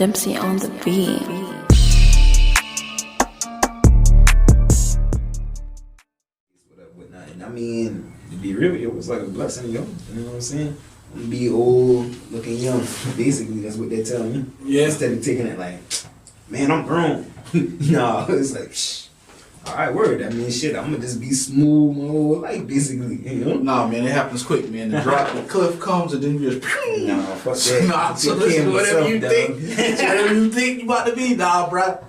Dempsey on the beat. Whatnot. And I mean, to be real, it was like a blessing, yo. You know what I'm saying? Be old, looking young. Basically, that's what they tell me. Yeah. Instead of taking it like, man, I'm grown. Nah, it's like, shh. All right, word. I mean, shit, I'm gonna just be smooth my whole life, basically. You know? Nah, man, it happens quick, man. The drop, the cliff comes, and then you just. Nah, fuck that. Nah, so listen, whatever you think, whatever you think you about to be, nah, bruh.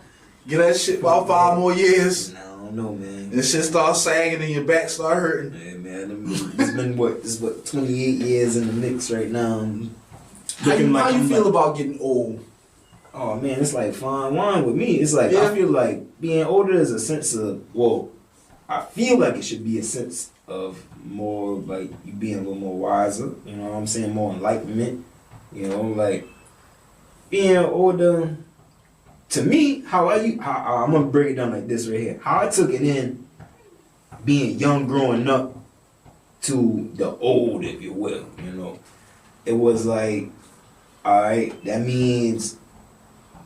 Get that shit about 5 more years. Nah, I don't know, man. And shit start sagging and your back start hurting. Yeah, man. It's been what 28 years in the mix right now. How you feel about getting old? Oh man, it's like fine wine with me. It's like Yeah. I feel like being older is a sense of I feel like it should be a sense of more like you being a little more wiser. You know what I'm saying? More enlightenment. You know, like being older. To me, how I'm gonna break it down like this right here. How I took it in, being young growing up to the old, if you will. You know, it was like, all right, that means.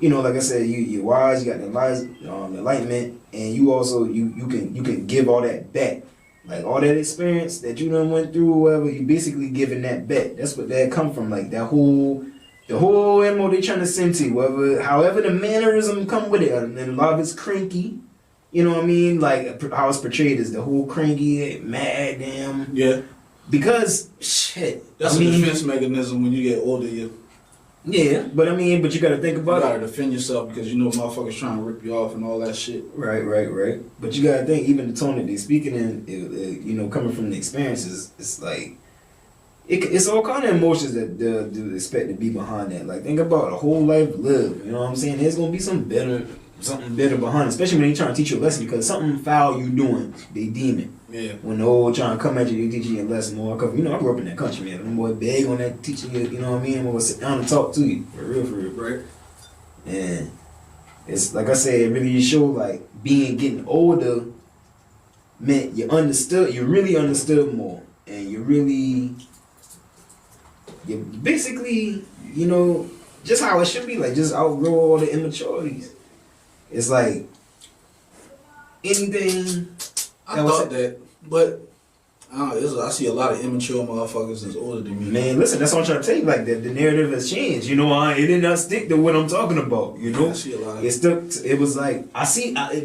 You know, like I said, you're wise, you got the enlightenment, and you also you can give all that back. Like all that experience that you done went through, whatever, you basically giving that back. That's what that come from. Like the whole MO they trying to send to you, however the mannerism come with it, and a lot of it's cranky. You know what I mean? Like how it's portrayed as the whole cranky, mad, damn. Yeah. Because shit. That's a defense mechanism when you get older. Yeah, but you gotta think about it. You gotta defend yourself because you know motherfuckers trying to rip you off and all that shit. Right. But you gotta think, even the tone that they're speaking in, you know, coming from the experiences, it's like, it's all kind of emotions that do expect to be behind that. Like, think about a whole life lived, you know what I'm saying? There's gonna be something better behind it, especially when they trying to teach you a lesson, because something foul you doing, they deem it. Yeah. When the old trying to come at you, they teach you a lesson more. Cause you know, I grew up in that country, man. I'm more big on that teaching you, you know what I mean? I'm gonna sit down and talk to you. For real. Right. And it's like I said, it really showed like getting older meant you really understood more. And you basically, you know, just how it should be, like just outgrow all the immaturities. It's like anything. I thought that, but I see a lot of immature motherfuckers that's older than me. Man, listen, that's what I'm trying to tell you. Like the narrative has changed. You know, it did not stick to what I'm talking about. You know, Yeah, I see a lot. It stuck. It was like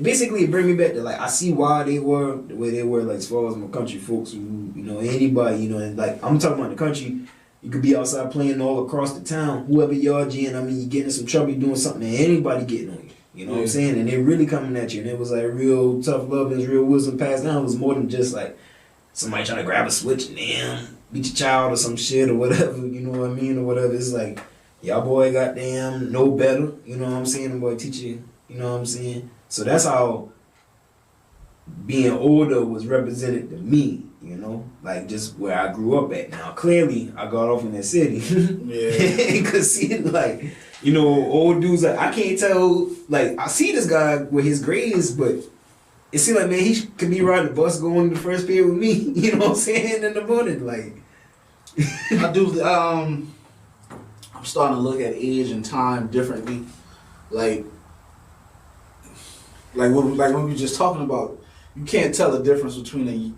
basically it bring me back to like I see why they were the way they were. Like as far as my country folks, who you know anybody, you know, and like I'm talking about the country. You could be outside playing all across the town. Whoever y'all in, you get in some trouble, you doing something, and anybody getting on you. You know what I'm saying? And they're really coming at you. And it was like real tough love and real wisdom passed down. It was more than just like somebody trying to grab a switch and damn, beat your child or some shit or whatever, you know what I mean? Or whatever. It's like, y'all boy goddamn know better. You know what I'm saying? The boy teach you, you know what I'm saying? So that's how being older was represented to me, you know? Like just where I grew up at. Now clearly I got off in that city. Yeah. Cause see like, you know, old dudes, like, I can't tell, like, I see this guy with his grades, but it seems like, man, he could be riding the bus going to the first period with me, you know what I'm saying, in the morning, like. I do, I'm starting to look at age and time differently. Like when we were just talking about, you can't tell the difference between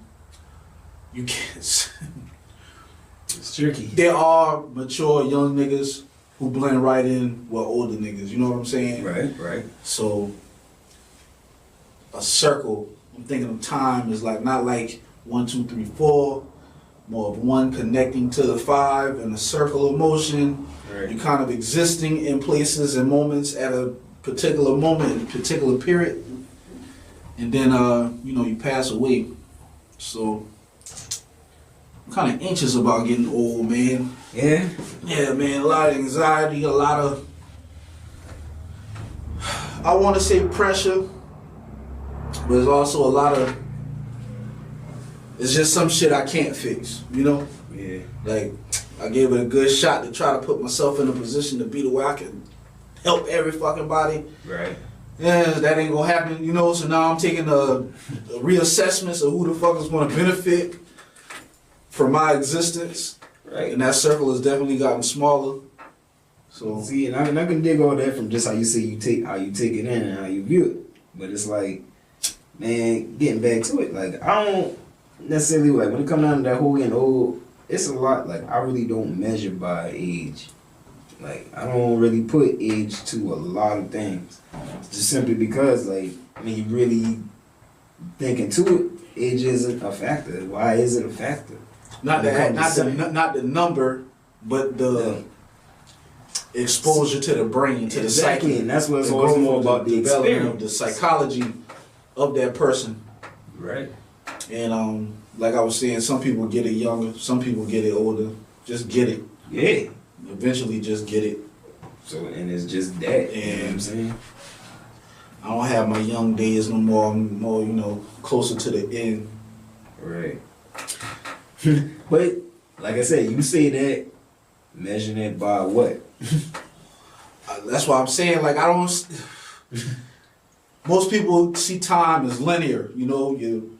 you can't. It's tricky. There are mature young niggas who blend right in with older niggas, you know what I'm saying? Right. So, a circle, I'm thinking of time is like, not like 1, 2, 3, 4, more of 1 connecting to the 5 and a circle of motion. Right. You're kind of existing in places and moments at a particular moment, a particular period. And then, you know, you pass away. So, I'm kind of anxious about getting old, man. Yeah? Yeah, man, a lot of anxiety, a lot of, I want to say pressure, but there's also a lot of, it's just some shit I can't fix, you know? Yeah. Like, I gave it a good shot to try to put myself in a position to be the way I can help every fucking body. Right. Yeah, that ain't gonna happen, you know? So now I'm taking a reassessment of who the fuck is gonna benefit from my existence. Right. And that circle has definitely gotten smaller. So see, and I can dig all that from just how you say how you take it in and how you view it. But it's like, man, getting back to it, like I don't necessarily like when it comes down to that whole getting old. It's a lot. Like I really don't measure by age. Like I don't really put age to a lot of things, just simply because like when you really think into it, age isn't a factor. Why is it a factor? not the number, but the exposure to the brain, to the psyche, and that's what it's always more about the experience, the psychology of that person. Right. And like I was saying, some people get it younger, some people get it older. Just get it. Yeah. Eventually, just get it. So and it's just that. And you know what I'm saying? I don't have my young days no more. I'm more, closer to the end. Right. But like I said, you say that, measuring it by what? That's why I'm saying, like, I don't. Most people see time as linear. You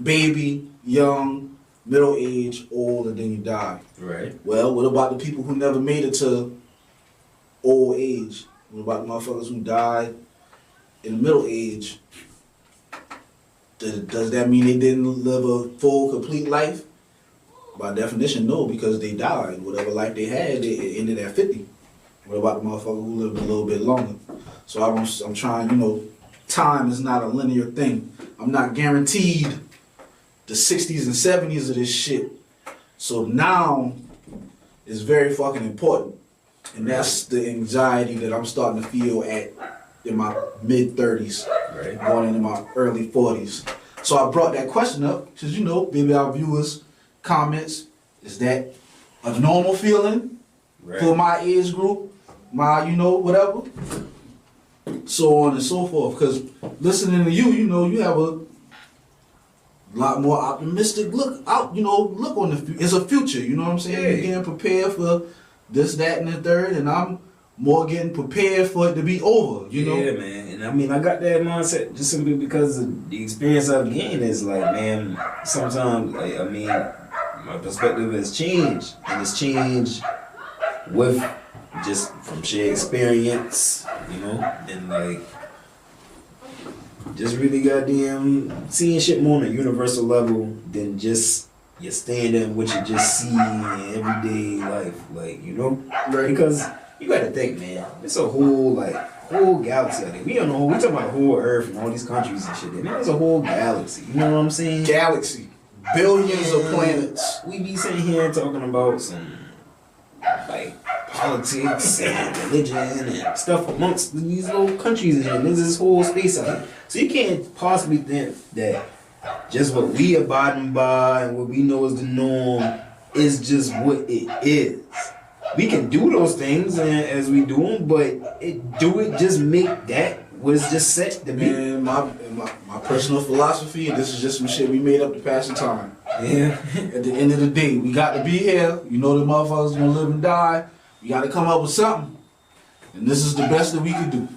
baby, young, middle age, old, and then you die. Right. Well, what about the people who never made it to old age? What about the motherfuckers who died in the middle age? Does that mean they didn't live a full, complete life? By definition, no, because they died. Whatever life they had, it ended at 50. What about the motherfucker who lived a little bit longer? So I'm trying, time is not a linear thing. I'm not guaranteed the 60s and 70s of this shit. So now is very fucking important. And that's the anxiety that I'm starting to feel in my mid-30s, right, going into my early 40s. So I brought that question up because, maybe our viewers' comments, is that a normal feeling for my age group, my, whatever? So on and so forth. Because listening to you, you have a lot more optimistic look out, look on the future. It's a future, you know what I'm saying? Yeah. You're getting prepared for this, that, and the third, and I'm more getting prepared for it to be over, Yeah, man. And I mean, I got that mindset just simply because of the experience I've gained. Is like, man, sometimes, my perspective has changed, and it's changed with just from sheer experience, and like just really goddamn seeing shit more on a universal level than just your standard and what you just see in everyday life, like, Right. Because you gotta think, man, it's a whole galaxy out there. We don't know. We talking about the whole Earth and all these countries and shit. Man, there's a whole galaxy. You know what I'm saying? Galaxy, billions of planets. We be sitting here talking about some like politics and religion and stuff amongst these little countries and shit. There's this whole space out here. So you can't possibly think that just what we abiding by and what we know is the norm is just what it is. We can do those things as we do them, but just make that what it's just set to be. Man, my personal philosophy, and this is just some shit we made up to pass the time. Yeah. At the end of the day, we got to be here. The motherfuckers gonna live and die. We got to come up with something, and this is the best that we can do.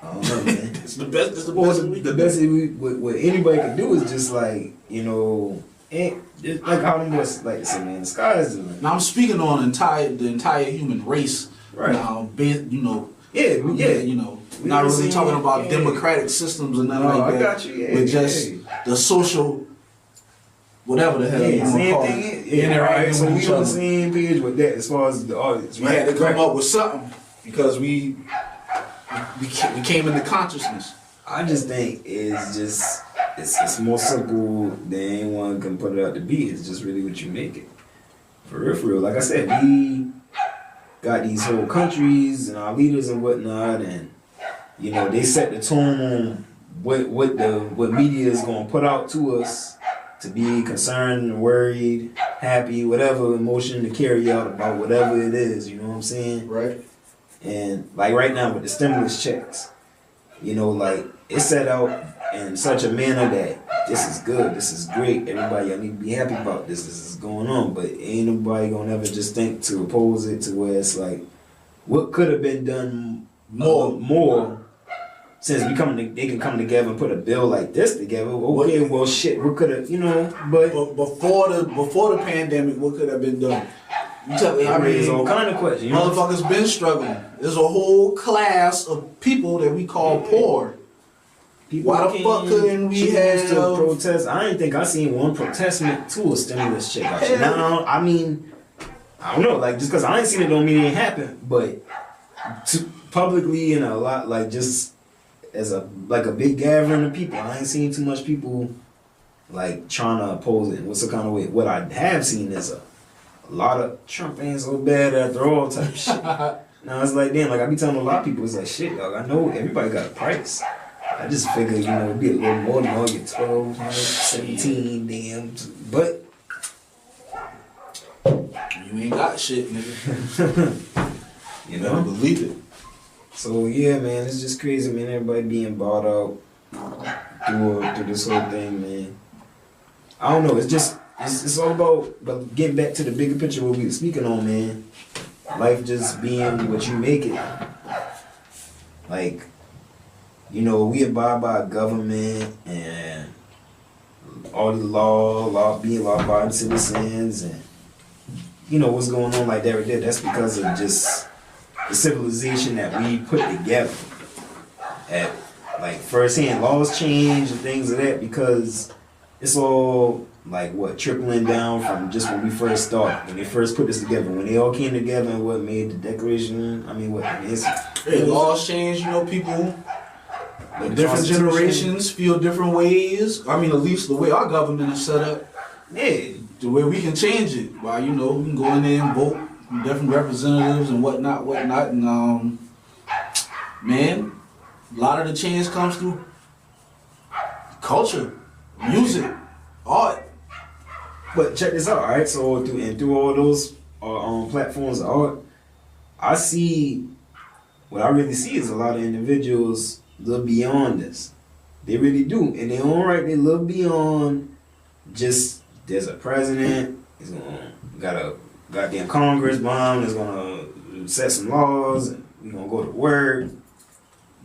I don't know, man. It's the best. It's the Well, best. the best what anybody can do is just like, just like how them boys like to say, man, the sky is the limit. Now I'm speaking on the entire human race. Right. Now, Yeah. Not really talking about democratic systems and nothing like that. I got you. Yeah, but just the social, whatever the hell you want to call it. Interacting So we on the same page with that as far as the audience. We had to come up with something because we came into consciousness. I just think it's more simple than anyone can put it out to be. It's just really what you make it. For real. Like I said, we got these whole countries and our leaders and whatnot, and they set the tone on what media is gonna put out to us to be concerned, worried, happy, whatever emotion to carry out about whatever it is. You know what I'm saying? Right. And like right now with the stimulus checks, like it's set out in such a manner that this is good, this is great, everybody, y'all need to be happy about this is going on, but ain't nobody gonna ever just think to oppose it to where it's like, what could have been done more since they can come together and put a bill like this together. Okay, what could have, but before the pandemic, what could have been done? You tell me, It raises all kind of questions. You know? Motherfuckers been struggling. There's a whole class of people that we call poor. People Why the fuck couldn't we have to protest? I didn't think I seen one protestment to a stimulus check. Now, I mean, I don't know. Like, just because I ain't seen it don't mean it ain't happen. But publicly and a lot, like, just as a big gathering of people, I ain't seen too much people like trying to oppose it. What's the kind of way? What I have seen is a lot of Trump ain't so bad after all type shit. Now it's like, damn, like I be telling a lot of people, it's like, shit, dog, I know everybody got a price. I just figured, you know, it'd be a little more than I'll get 12, 17, damn. But you ain't got shit, nigga. You know? Believe it. So yeah, man, it's just crazy, man. Everybody being bought out through this whole thing, man. I don't know. It's just it's all about getting back to the bigger picture what we were speaking on, man. Life just being what you make it. Like, you know, we abide by government and all the being law-abiding citizens, and you know what's going on like that right there. That's because of just the civilization that we put together. At like firsthand, laws change and things of that because it's all like what trickling down from just when we first started, when they first put this together, when they all came together and what made the Declaration. I mean, laws change. You know, people. Different generations feel different ways. I mean, at least the way our government is set up. Yeah. The way we can change it. Well, you know, we can go in there and vote different representatives and whatnot. And man, a lot of the change comes through culture, music, art. But check this out, all right? So through all those platforms of art, I see, what I really see is a lot of individuals look beyond this. They really do. In their own right, they look beyond just, there's a president, he's gonna got a goddamn Congress bomb that's gonna set some laws, and we're gonna go to work,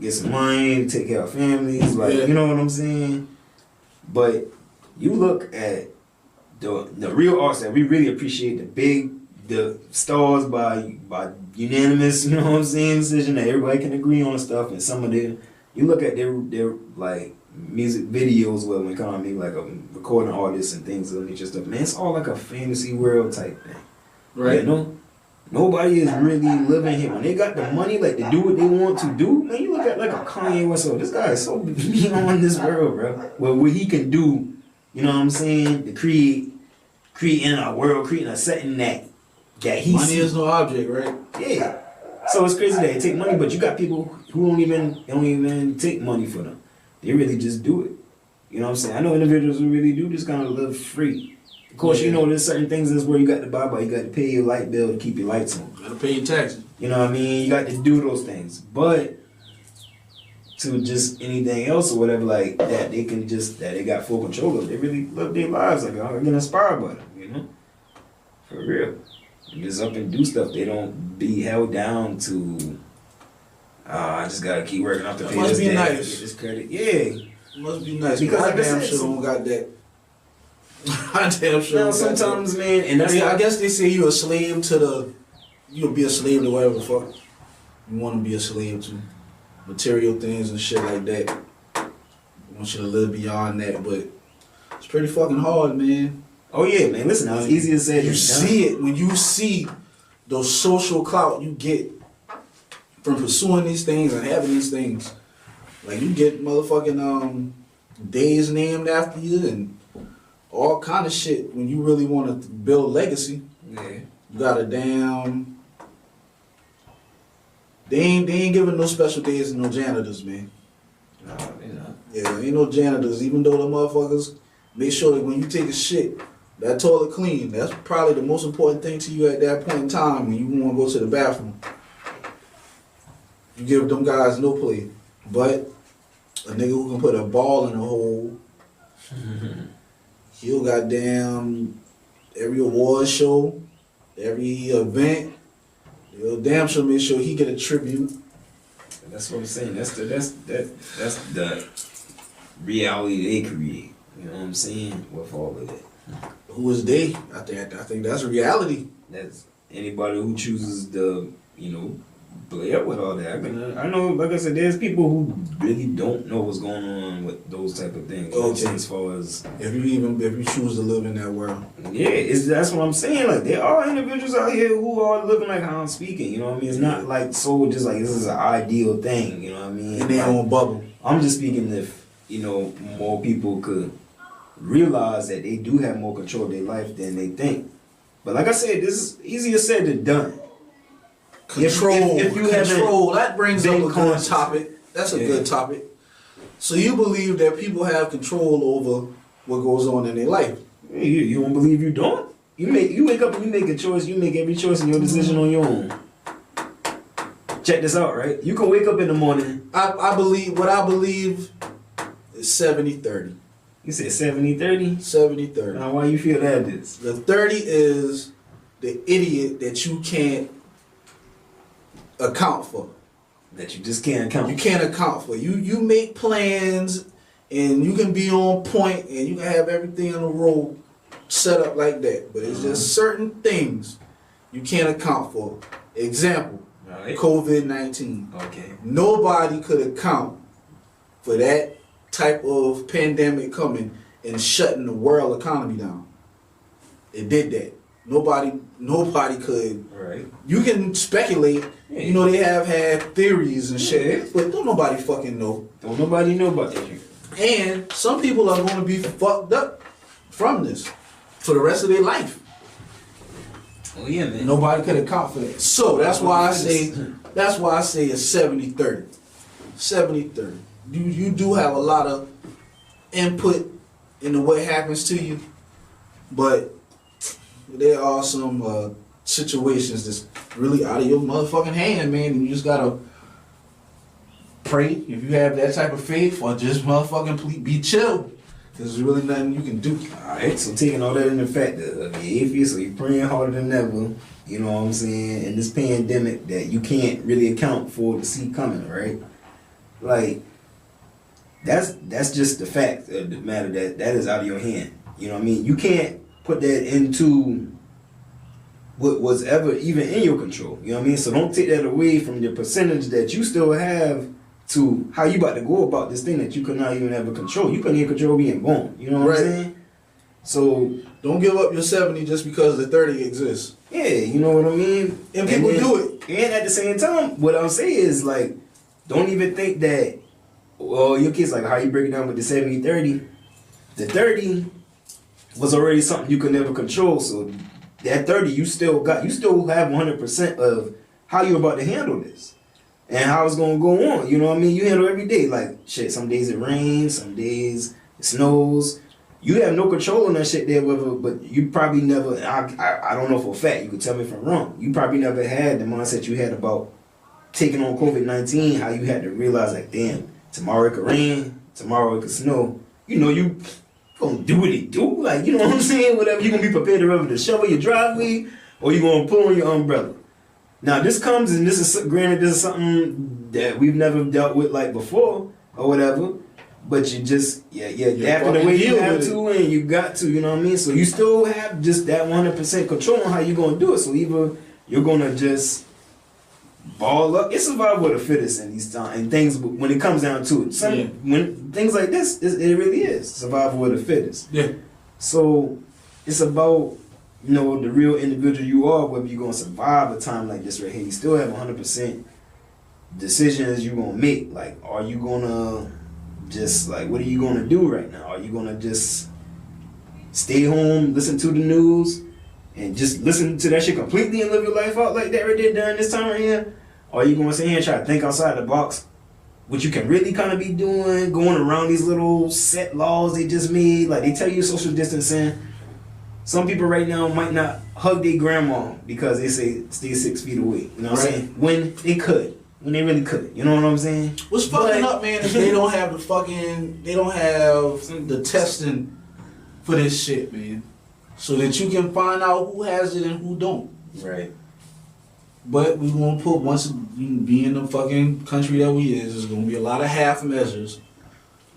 get some money, take care of families, like, you know what I'm saying? But you look at the real arts that we really appreciate, the stars by unanimous, you know what I'm saying, decision that everybody can agree on stuff, and some of them, you look at their like music videos where we kind of make like a recording artists and things of that nature stuff. Man, it's all like a fantasy world type thing, right? You know, nobody is really living here. When they got the money, like to do what they want to do, man, you look at like a Kanye West. So this guy is so beyond this world, bro. Well, what he can do, you know what I'm saying, to creating a world, creating a setting that he money is no object, right? Yeah. So it's crazy that they take money, but you got people who don't even take money for them. They really just do it. You know what I'm saying? I know individuals who really do just kind of live free. Of course, you know, there's certain things that's where you got to buy, but you got to pay your light bill to keep your lights on. You got to pay your taxes. You know what I mean? You got to do those things. But to just anything else or whatever like that, they can just, that they got full control of. They really live their lives like, I'm getting inspired by them, you know? For real. Just up and do stuff. They don't be held down to, I just gotta keep working up to pay must this be debt, nice. get this credit. Yeah. It must be nice. Because I like damn I said, sure don't got that. I damn sure now don't got sometimes, that. man, and that's I guess they say you're a slave to you'll be a slave to whatever the fuck you want to be a slave to. Material things and shit like that. I want you to live beyond that, but it's pretty fucking hard, man. Oh yeah, man. Listen, now it's easier said than done. You see it when you see those social clout you get from pursuing these things and having these things. Like you get motherfucking days named after you and all kind of shit when you really want to build legacy. Yeah. You got a damn. They ain't giving no special days to no janitors, man. No, they not. Yeah, ain't no janitors. Even though the motherfuckers make sure that when you take a shit, that toilet clean. That's probably the most important thing to you at that point in time when you want to go to the bathroom. You give them guys no play. But a nigga who can put a ball in a hole, he'll goddamn every award show, every event, he'll damn sure make sure he get a tribute. That's what I'm saying. That's the reality they create. You know what I'm saying? With all of it. Who is they? I think that's reality. That's anybody who chooses to, play up with all that. I know, like I said, there's people who really don't know what's going on with those type of things. Okay. As far as if you choose to live in that world. Yeah, that's what I'm saying. Like, there are individuals out here who are living like how I'm speaking. You know what I mean? It's not like so just like this is an ideal thing. You know what I mean? In their own bubble. I'm just speaking if more people could realize that they do have more control of their life than they think. But like I said, this is easier said than done. Control. If you control. That brings up a good conscious. topic. That's a good topic. So you believe that people have control over what goes on in their life? You don't believe you don't? You wake up and you make a choice. You make every choice in your decision on your own. Check this out, right? You can wake up in the morning. I believe is 70-30. You said 70-30? 70-30. Now, why you feel that is? The 30 is the idiot that you can't account for. That you just can't account. You can't account for. You make plans and you can be on point and you can have everything in a row set up like that. But it's just certain things you can't account for. Example, COVID-19. Okay. Nobody could account for that type of pandemic coming and shutting the world economy down. It did that. Nobody could. Right. You can speculate. Yeah. You know, they have had theories and shit, but don't nobody fucking know. Don't nobody know about that shit. And some people are going to be fucked up from this for the rest of their life. Oh yeah, man. Nobody could account for that. So that's why I say it's 70-30. 70-30. You do have a lot of input into what happens to you, but there are some situations that's really out of your motherfucking hand, man, and you just gotta pray if you have that type of faith, or just motherfucking be chill. There's really nothing you can do. Alright, so taking all that into fact, the atheist, so you're praying harder than ever, you know what I'm saying, in this pandemic that you can't really account for to see coming, right? Like, that's just the fact of the matter that is out of your hand. You know what I mean? You can't put that into what was ever even in your control. You know what I mean? So don't take that away from the percentage that you still have to how you about to go about this thing that you could not even ever control. You couldn't even control being born. You know what I'm saying? So don't give up your 70 just because the 30 exists. Yeah, you know what I mean? And people do it. And at the same time, what I'll say is, like, don't even think that, well, your kid's like, how you break it down with the 70-30? The 30 was already something you could never control. So that 30, you still have 100% of how you're about to handle this and how it's going to go on. You know what I mean? You handle every day. Like, shit, some days it rains, some days it snows. You have no control on that shit there, but you probably never, I don't know for a fact, you could tell me if I'm wrong, you probably never had the mindset you had about taking on COVID-19, how you had to realize, like, damn, tomorrow it could rain, tomorrow it could snow. You know, you gonna do what it do. Like, you know what I'm saying? Whatever, you gonna be prepared to rather to shovel your driveway or you gonna pull on your umbrella. Now, this comes, and this is, granted, this is something that we've never dealt with, like, before or whatever. But you just, after the way you have to and you got to, you know what I mean? So you still have just that 100% control on how you're going to do it. So either you're going to just ball up. It's survival of the fittest in these times. And things, when it comes down to it. When things like this, it really is survival of the fittest. Yeah. So it's about, you know, the real individual you are, whether you're going to survive a time like this right here. You still have 100% decisions you're going to make. Like, are you going to just, like, what are you going to do right now? Are you going to just stay home, listen to the news, and just listen to that shit completely and live your life out like that right there during this time right here? Or are you going to sit here and try to think outside the box, what you can really kind of be doing, going around these little set laws they just made? Like, they tell you social distancing. Some people right now might not hug their grandma because they say stay 6 feet away. You know what I'm saying? When they could. When they really could. You know what I'm saying? What's fucking up, man, is they don't have the testing for this shit, man. So that you can find out who has it and who don't. Right. But we gonna put, once being the fucking country that we is, there's gonna be a lot of half measures.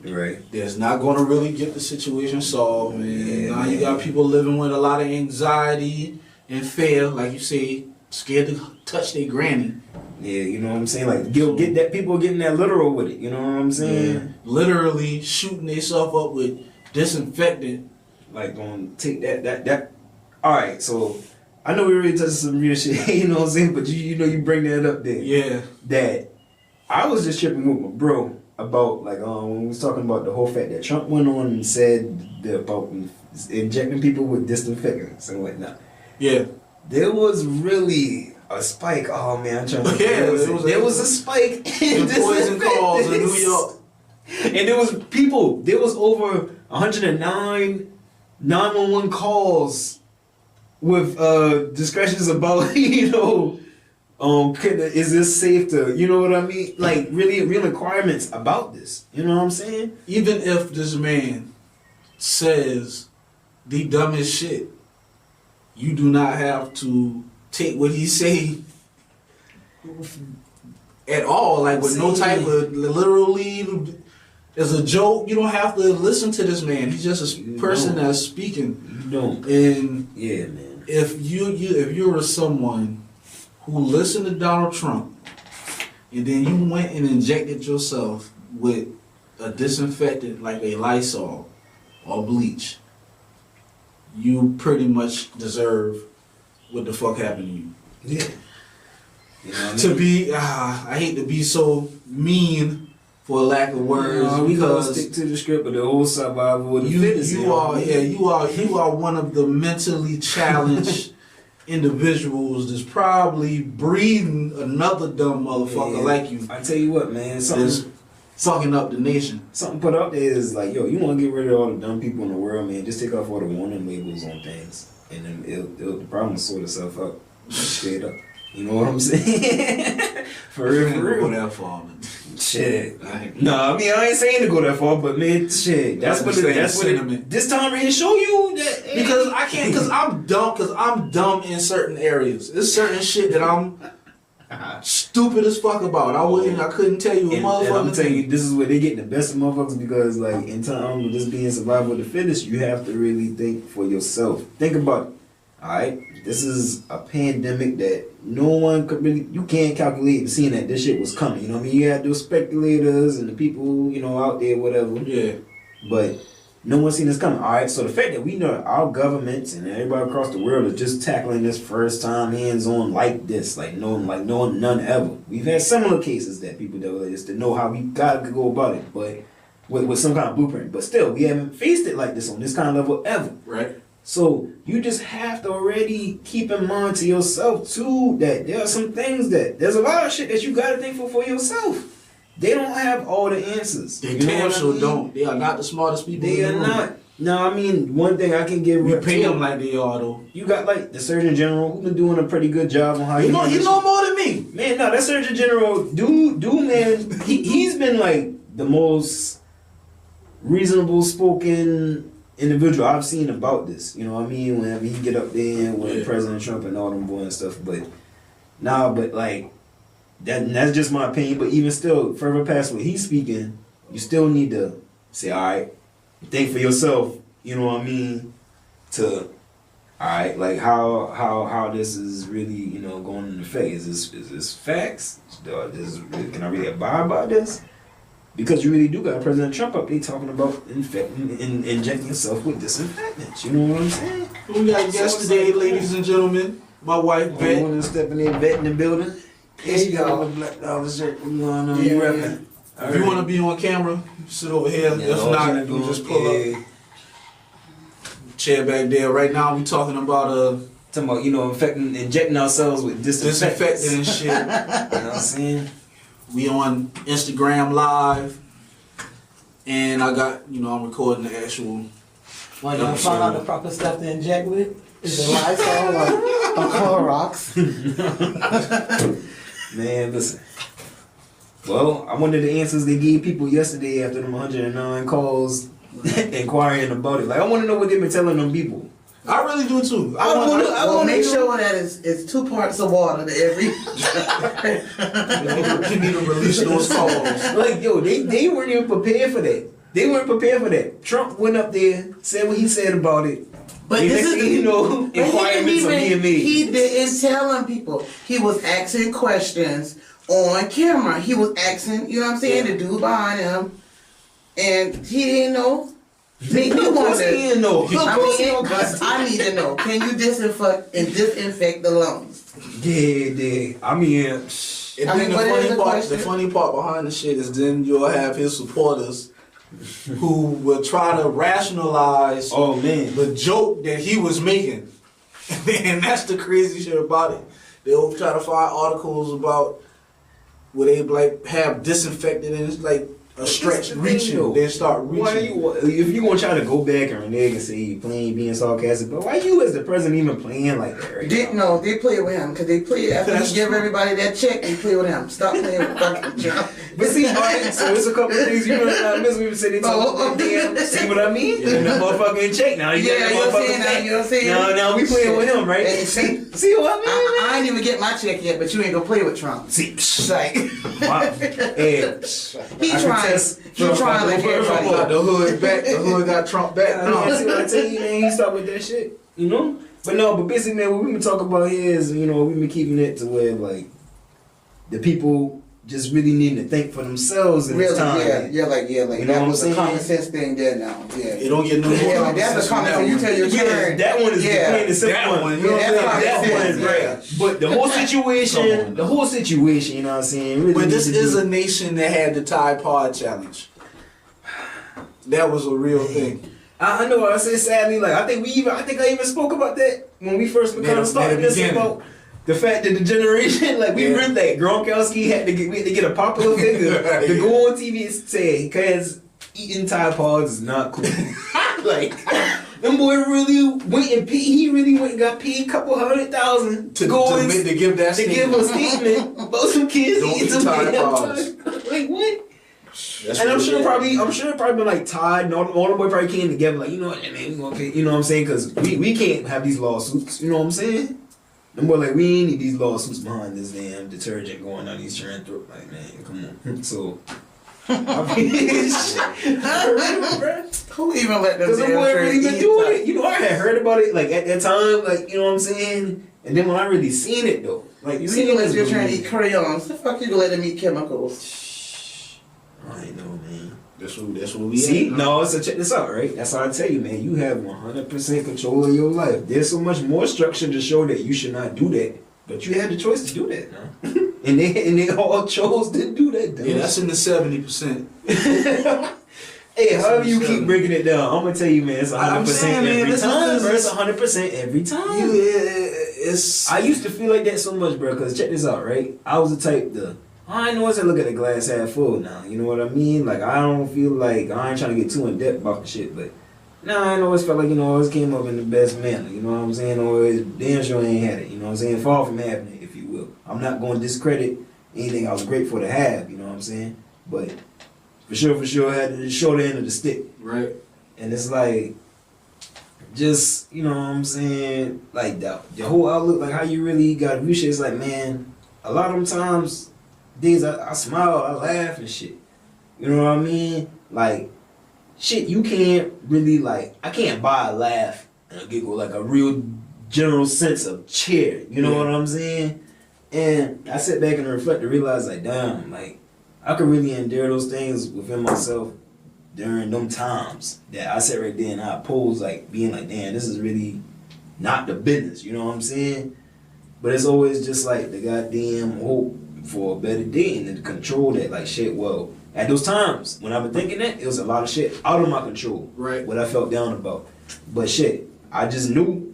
Right. That's not gonna really get the situation solved, man. Now you got people living with a lot of anxiety and fair, like you say, scared to touch their granny. Yeah, you know what I'm saying? Like, get that people getting that literal with it. You know what I'm saying? Yeah. Literally shooting themselves up with disinfectant. Like, gonna take that. All right, so I know we already touched some real shit. You know what I'm saying? But you know you bring that up there. Yeah. That I was just tripping with my bro about like when we was talking about the whole fact that Trump went on and said about injecting people with disinfectants and whatnot. Yeah. There was really a spike. Oh man, I'm trying to. Yeah, there was a spike in poison calls in New York, and there was people. There was over 109 911 calls with discussions about is this safe to, you know what I mean? Like really real requirements about this. You know what I'm saying? Even if this man says the dumbest shit, you do not have to take what he say at all, like with no type of literally as a joke. You don't have to listen to this man. He's just a person that's speaking. You don't. And yeah, man. If you were someone who listened to Donald Trump and then you went and injected yourself with a disinfectant like a Lysol or bleach, you pretty much deserve what the fuck happened to you. Yeah. You know what I mean? To be, I hate to be so mean for lack of words, we gonna because stick to the script of the whole survival of the you fittest. you are one of the mentally challenged individuals that's probably breeding another dumb motherfucker like you. I tell you what, man, something fucking up the nation. Something put up there is like, yo, you want to get rid of all the dumb people in the world, man? Just take off all the warning labels on things, and then the problem will sort itself out straight up. You know what I'm saying? For real. Go that far, man. Shit. No, I mean I ain't saying to go that far, but man, shit. That's what this time right here show you that. Because I can't. Because I'm dumb in certain areas. There's certain shit that I'm stupid as fuck about. I couldn't tell you a motherfucker. And I'm telling you, this is where they get the best of motherfuckers, because like in time with this being survival of the fittest, you have to really think for yourself. Think about it. Alright? This is a pandemic that no one could really, you can't calculate seeing that this shit was coming. You know what I mean? You had those speculators and the people, out there, whatever. Yeah. But no one's seen this coming. Alright, so the fact that we know our governments and everybody across the world is just tackling this first time hands on like this, none ever. We've had similar cases that people that just to know how we gotta go about it, but with some kind of blueprint. But still, we haven't faced it like this on this kind of level ever. Right. So you just have to already keep in mind to yourself too that there are some things there's a lot of shit that you gotta think for yourself. They don't have all the answers. They don't. They are not the smartest people. They are not. No, I mean, one thing I can give. We pay them like they are though. You got like the Surgeon General who been doing a pretty good job on how he know more than me. Man, no, that Surgeon General dude, man, he's been like the most reasonable spoken individual I've seen about this. You know what I mean? Whenever he get up there with President Trump and all them boys and stuff, but like that's just my opinion. But even still, further past what he's speaking, you still need to say, all right, think for yourself. You know what I mean? To all right, like how this is really going into effect. Is this facts? Can I really abide by this? Because you really do got President Trump up there talking about injecting yourself with disinfectants. You know what I'm saying? We got yesterday, ladies and gentlemen, my wife, Vet. I want to step in there, Vet in the building. Here you go. Black Dollar shirt. What's going on? You repping? If you want to be on camera, sit over here. If not, you just pull up. Chair back there. Right now, we talking about injecting ourselves with disinfectant and shit. You know what I'm saying? We on Instagram Live, and I got I'm recording the actual. Well, you found out the proper stuff to inject with? Is it Lysol or Clorox? Man, listen. Well, I wonder the answers they gave people yesterday after them 109 calls inquiring about it. Like, I want to know what they've been telling them people. I really do too. I want to make sure that it's 2 parts of water to every. You need to release those calls. Like, yo, they weren't even prepared for that. They weren't prepared for that. Trump went up there, said what he said about it. But And this next is thing you know, but he didn't requirements are being made. He didn't tell them people. He was asking questions on camera. He was asking, you know what I'm saying, the dude behind him, and he didn't know. Me Of course wonder. he didn't know. Of course he don't got to. I need to know. Can you disinfect the lungs? Yeah. I mean, And I then mean, what is the question? the funny part behind the shit is then you'll have his supporters who will try to rationalize oh man. the joke that he was making. And that's the crazy shit about it. They'll try to find articles about where they like have disinfected and it's like a stretch reaching. They start reaching. Why you, if you gonna try to go back and renege and say you playing being sarcastic, but why you as the president even playing like that right now? No, they play with him because they play after That's he give true. everybody that check. They play with him. Stop playing with fucking Trump. But see, alright, so it's a couple of things you know. I miss we say they talk about damn. See what I mean? Yeah. That motherfucker in check now. You got Yeah, that you know what I'm motherfucker saying? Now, you know what I'm saying? Now we playing with him, right? Hey, See what I mean? I ain't even get my check yet, but you ain't gonna play with Trump. See, It's like wow. Hey, he trying like everybody. Got the hood back. The hood got Trump back. I see what I tell you, man. You stop with that shit, you know. But basically, man, what we been talking about here is, you know, we've been keeping it to where like the people just really needing to think for themselves in this time. like You know that what I'm was a saying? common sense thing there now. Yeah. It don't get no more. Yeah, like that's a common sense. You tell your Yeah, turn. that one is Yeah. the plain and simple That one. one, You know what I'm yeah, saying? that's That common one, sense, right? But the whole Come situation, on, the whole situation, you know what I'm saying? Really But this needs to is be- a nation that had the Tide Pod Challenge. That was a real thing. I know. I said sadly, like I think I even spoke about that when we first Near kind the of started this beginning. about the fact that the generation, like we Yeah. really like Gronkowski we had to get a popular figure to go on TV and say, because eating Tide Pods is not cool. Like them boy really went and he really went and got paid a couple $100,000 to go and to give that to give a statement about some kids Don't eating eat some Tide damn Pods. Tide. Like what? That's And I'm what sure it probably like Todd and all the boy probably came together like, you know what, man, we gonna pay, you know what I'm saying? Because we can't have these lawsuits, you know what I'm saying? Them boy like, we ain't need these lawsuits behind this damn detergent going down these children's throat. Like, man, come on. So, I mean, Who even let them because the damn boy really children been eat doing Tide? it. You know, I had heard about it like at that time, like, you know what I'm saying? And then when I really seen it though, like, You seeing even let this your children movie- eat crayons. The fuck you gonna let them eat chemicals? I know, man. That's what we See, at. no, so check this out, right? That's how I tell you, man. You have 100% control of your life. There's so much more structure to show that you should not do that, but you had the choice to do that, now. and they all chose to do that. Though. Yeah, that's in the 70%. Hey, however you keep breaking it down, I'm gonna tell you, man. It's 100% I'm saying, man, every this time, is- bro. It's 100% every time. It's I used to feel like that so much, bro. Cause check this out, right? I was the type to. I know I look at the glass half full now. You know what I mean? Like I don't feel like I ain't trying to get too in depth about the shit, but nah, I always felt like I always came up in the best manner. You know what I'm saying? Always damn sure I ain't had it. You know what I'm saying? Far from having it, if you will. I'm not going to discredit anything I was grateful to have. You know what I'm saying? But for sure, I had the short end of the stick. right. And it's like, just, you know what I'm saying, like the whole outlook, like how you really got to view shit. It's like, man, a lot of them times, days I smile, I laugh and shit. You know what I mean? Like, shit, you can't really, like, I can't buy a laugh and a giggle, like a real general sense of cheer. You know what I'm saying? And I sit back and reflect to realize, like, damn, like, I could really endure those things within myself during them times that I sat right there and I oppose, like, being like, damn, this is really not the business, you know what I'm saying? But it's always just like the goddamn hope for a better day and the control that, like, shit, well, at those times when I've been thinking that, it was a lot of shit out of my control. Right. What I felt down about. But shit, I just knew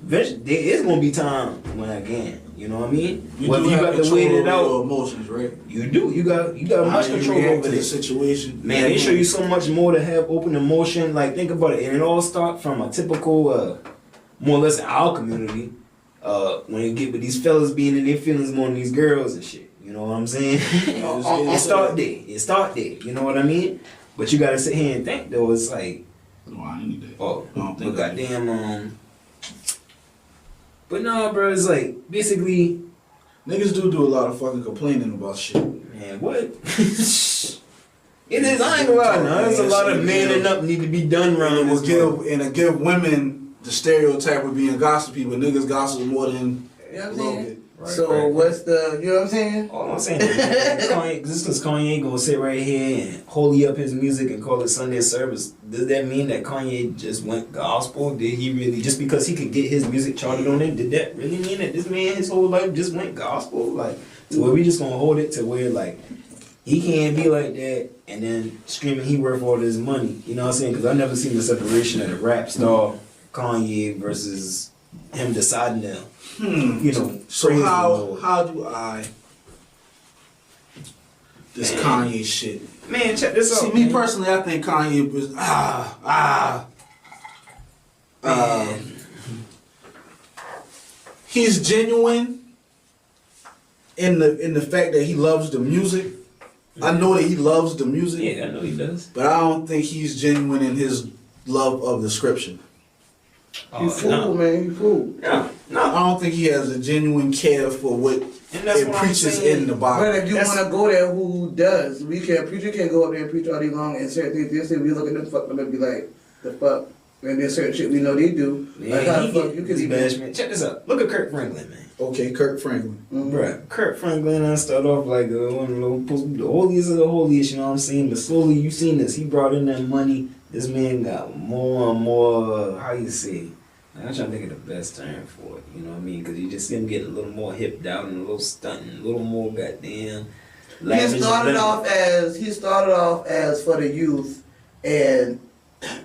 eventually there is gonna be time when I can. You know what I mean? Whether you got to wait it out. Your emotions, right? You do. You got much How you control react over to the this. situation. Man, they show you so much more to have open emotion. Like, think about it. And it all starts from a typical, more or less in our community, when you get with these fellas being in their feelings more than these girls and shit. You know what I'm saying? It start there. You know what I mean? But you gotta sit here and think, though. It's like, No, I ain't need that. oh, I don't think but goddamn, but no, bro, it's like, basically, Niggas do a lot of fucking complaining about shit. man, what? It is. I ain't gonna lie. Now there's a lot of manning up need to be done around this. Give women the stereotype of being gossipy, but niggas gossip more than You know what I'm saying? Right, So what's the, you know what I'm saying? All I'm saying is, just because Kanye gonna sit right here and holy up his music and call it Sunday service, does that mean that Kanye just went gospel? Did he really, just because he could get his music charted on it, did that really mean that this man his whole life just went gospel? Like, to where we just gonna hold it to where like he can't be like that and then screaming he worth all this money? You know what I'm saying? Because I never seen the separation of the rap star Kanye versus him deciding now. You know, so how do I this Kanye shit? Man, check this out. See, me personally, I think Kanye was he's genuine in the fact that he loves the music. I know that he loves the music. Yeah, I know he does. But I don't think he's genuine in his love of the scripture. You fool, man, you fool. No. I don't think he has a genuine care for what it preaches in the Bible. But if you want to go there, who does? Preacher can't go up there and preach all day long and certain things. This we look at them fuck them and be like, the fuck. And there's certain shit we know they do. Yeah, like how the fuck you can even. Check this out. Look at Kirk Franklin, man. Okay, Kirk Franklin. Mm-hmm. Bruh, Kirk Franklin, I start off like one of the holiest of the holiest, you know what I'm saying? But slowly you seen this. He brought in that money. This man got more and more, how you say? I'm trying to think of the best term for it, you know what I mean? Because you just see him getting a little more hipped out and a little stunting, a little more goddamn. He started off as for the youth, and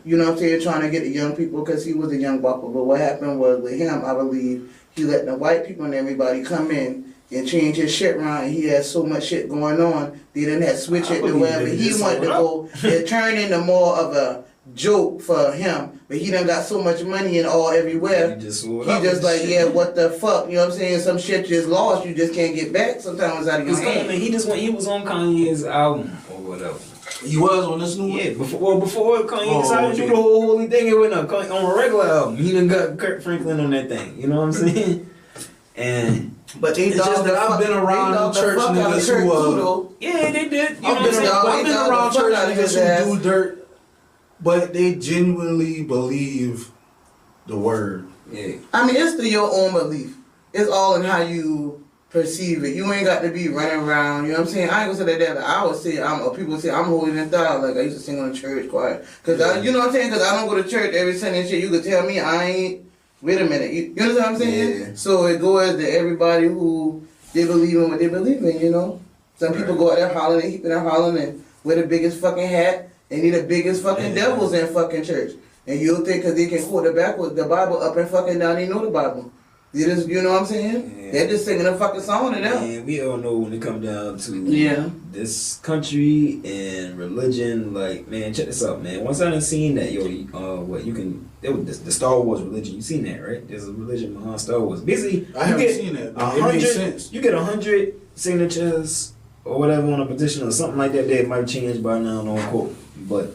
you know what I'm saying, trying to get the young people because he was a young bopper. But what happened was with him, I believe, he let the white people and everybody come in and change his shit around. And he had so much shit going on, they didn't have to switch it to wherever he wanted to go. It turned into more of a joke for him, but he done got so much money and all everywhere. He just like, yeah, what the fuck, you know what I'm saying? Some shit just lost, you just can't get back. Sometimes it's out of your hand. He was on Kanye's album or whatever. He was on this new one? Yeah, before Kanye decided to do the whole holy thing, it went on a regular album. He done got Kirk Franklin on that thing, you know what I'm saying? And but it's just that I've been around church niggas who yeah, they did. I've been around church niggas who do dirt. But they genuinely believe the word. Yeah. I mean, it's still your own belief. It's all in how you perceive it. You ain't got to be running around. You know what I'm saying? I ain't gonna say that. I would say people say I'm holy and thou. Like I used to sing on the church choir. Cause you know what I'm saying? Cause I don't go to church every Sunday and shit. You could tell me I ain't. Wait a minute. You know what I'm saying? Yeah. So it goes to everybody who they believe in what they believe in. You know. Some people go out there hollering and heaping and hollering and wear the biggest fucking hat. And they the biggest fucking devils in fucking church. And you'll think because they can quote the Bible up and fucking down, they know the Bible. You know what I'm saying? Yeah. They're just singing a fucking song to them. Yeah, we all know when it comes down to this country and religion, like, man, check this out, man. Once I done seen that, the Star Wars religion, you seen that, right? There's a religion behind Star Wars. Basically, I haven't seen that. It makes sense. You get 100 signatures or whatever on a petition or something like that. It might change by now, no quote. But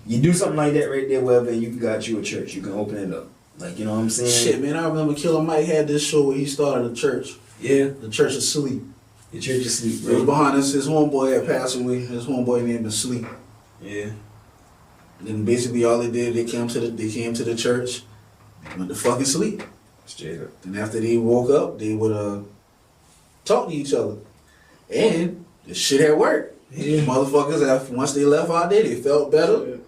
you do something like that right there, wherever, and you got you a church. You can open it up. Like, you know what I'm saying? Shit, man, I remember Killer Mike had this show where he started a church. Yeah. The Church of Sleep. The Church of Sleep, bro. It was behind us. His homeboy had passed away. His homeboy named him Sleep. Yeah. And then basically all they did, they came to the church, went to fucking sleep. Straight up. And after they woke up, they would talk to each other. And the shit had worked. Yeah. Motherfuckers, once they left out there, they felt better.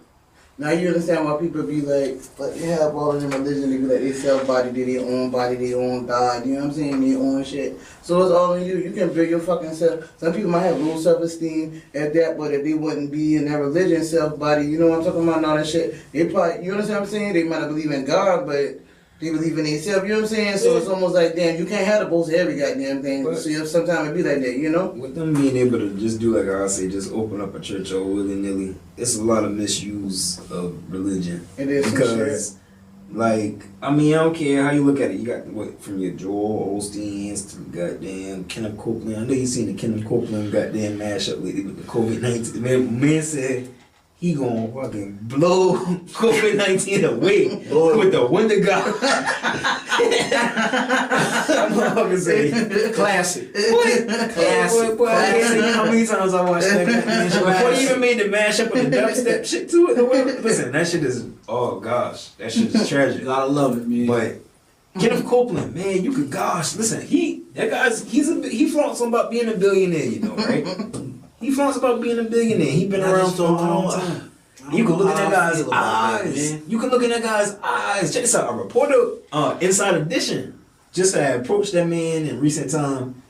Now you understand why people be like they have all of them religion, they be like they self-body, they their own body, their own God, you know what I'm saying, their own shit. So it's all in you. You can build your fucking self. Some people might have low self-esteem at that, but if they wouldn't be in their religion, self-body, you know what I'm talking about, and all that shit, they probably, you understand what I'm saying? They might not believe in God, but they believe in themselves, you know what I'm saying? So it's almost like, damn, you can't have the both of every goddamn thing. But so sometimes it be like that, you know? With them being able to just do like I say, just open up a church or willy-nilly, it's a lot of misuse of religion. It is. Because, like, I mean, I don't care how you look at it. You got, from your Joel Osteens to goddamn Kenneth Copeland. I know you seen the Kenneth Copeland goddamn mashup lately with the COVID-19. Man said he gonna fucking blow COVID-19 away with the Wonder God. motherfucker say, Classic. what? Classic. Boy, I can't tell you how many times I watched that. Before he even made the mashup of the dubstep shit to it. Listen, that shit is, oh gosh, that shit is tragic. Gotta love it, man. But Kenneth Copeland, man, you could, gosh, listen, he flaunts about being a billionaire, you know, right? He flaunts about being a billionaire. He been around for a long time. You can look in that guy's eyes. You can look in that guy's eyes. Check this out. A reporter, Inside Edition, just had approached that man in recent time,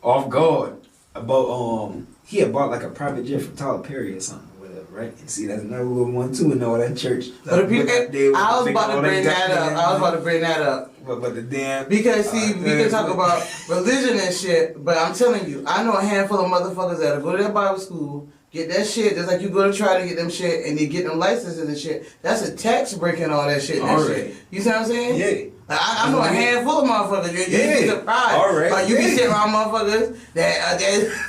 off guard, about he had bought like a private jet from Tyler Perry or something. Right, and see that's another little one too in all that church. But I was about to bring that up. But the damn because see, we can talk about religion and shit, but I'm telling you, I know a handful of motherfuckers that'll go to their Bible school, get that shit, just like you go to try to get them shit, and they get them licenses and shit. That's a tax break and all that shit. Shit. You see what I'm saying? Yeah. I know a handful of motherfuckers. You'd be surprised. All right. Like you be sitting around motherfuckers that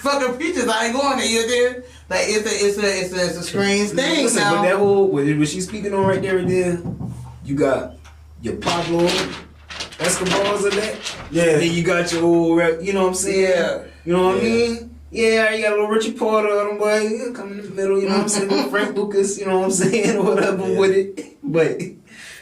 fucking preachers. I ain't going there. You there? Like it's a strange thing. Listen, now. but that whole what she's speaking on right there, you got your Pablo Escobars of that. Yeah. And then you got your old rap, you know what I'm saying? Yeah. You know what I mean? Yeah, you got a little Richard Porter, them boy, come in the middle, you know what I'm saying? Little Frank Lucas, you know what I'm saying, or whatever with it. But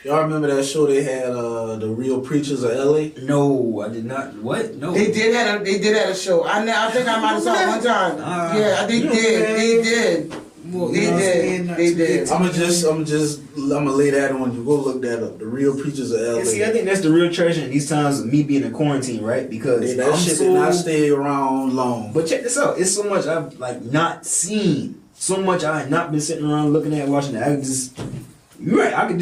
y'all remember that show they had, the Real Preachers of LA? no, I did not. What? No. They did have a show. I think I might have saw it one time. Yeah, I think they did. Well, They you know what I'm did. saying? Not They too did. big. I'm gonna lay that on you. Go look that up. The Real Preachers of LA. And see, I think that's the real treasure in these times of me being in quarantine, right? Because Yeah, that I'm shit so, did not stay around long. But check this out. It's so much I've like not seen. So much I have not been sitting around looking at, watching it. I just, you're right. I might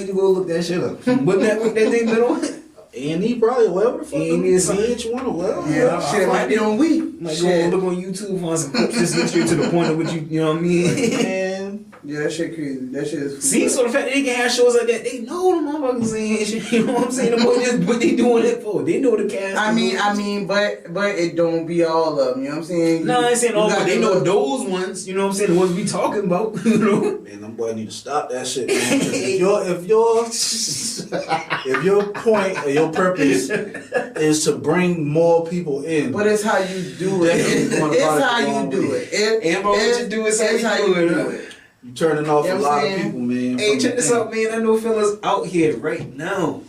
just go look that shit up. What that thing been on? A&E probably, whatever the fuck. A&E is something. VH1 or whatever. Yeah, shit might be on Wii. Like Shit. go look on YouTube for some clips, just get straight to the point of what you know what I mean? Man. Yeah, that shit crazy. That shit is. See, so the fact that they can have shows like that, they know the motherfuckers ain't shit. You know what I'm saying? The boy just what they doing it for. They know the cast. I mean, but it don't be all of them. You know what I'm saying? No, I ain't saying all, You but they gotta know look- those ones. You know what I'm saying? The ones we talking about. You know. Man, them boy need to stop that shit, man. 'Cause if your point or your purpose is to bring more people in, But it's how you do it. It's how you do it. And what you do is how you do it. you turning off You a know what lot I'm of saying? people, man. Hey, from check the this thing. out, man. I know fellas out here right now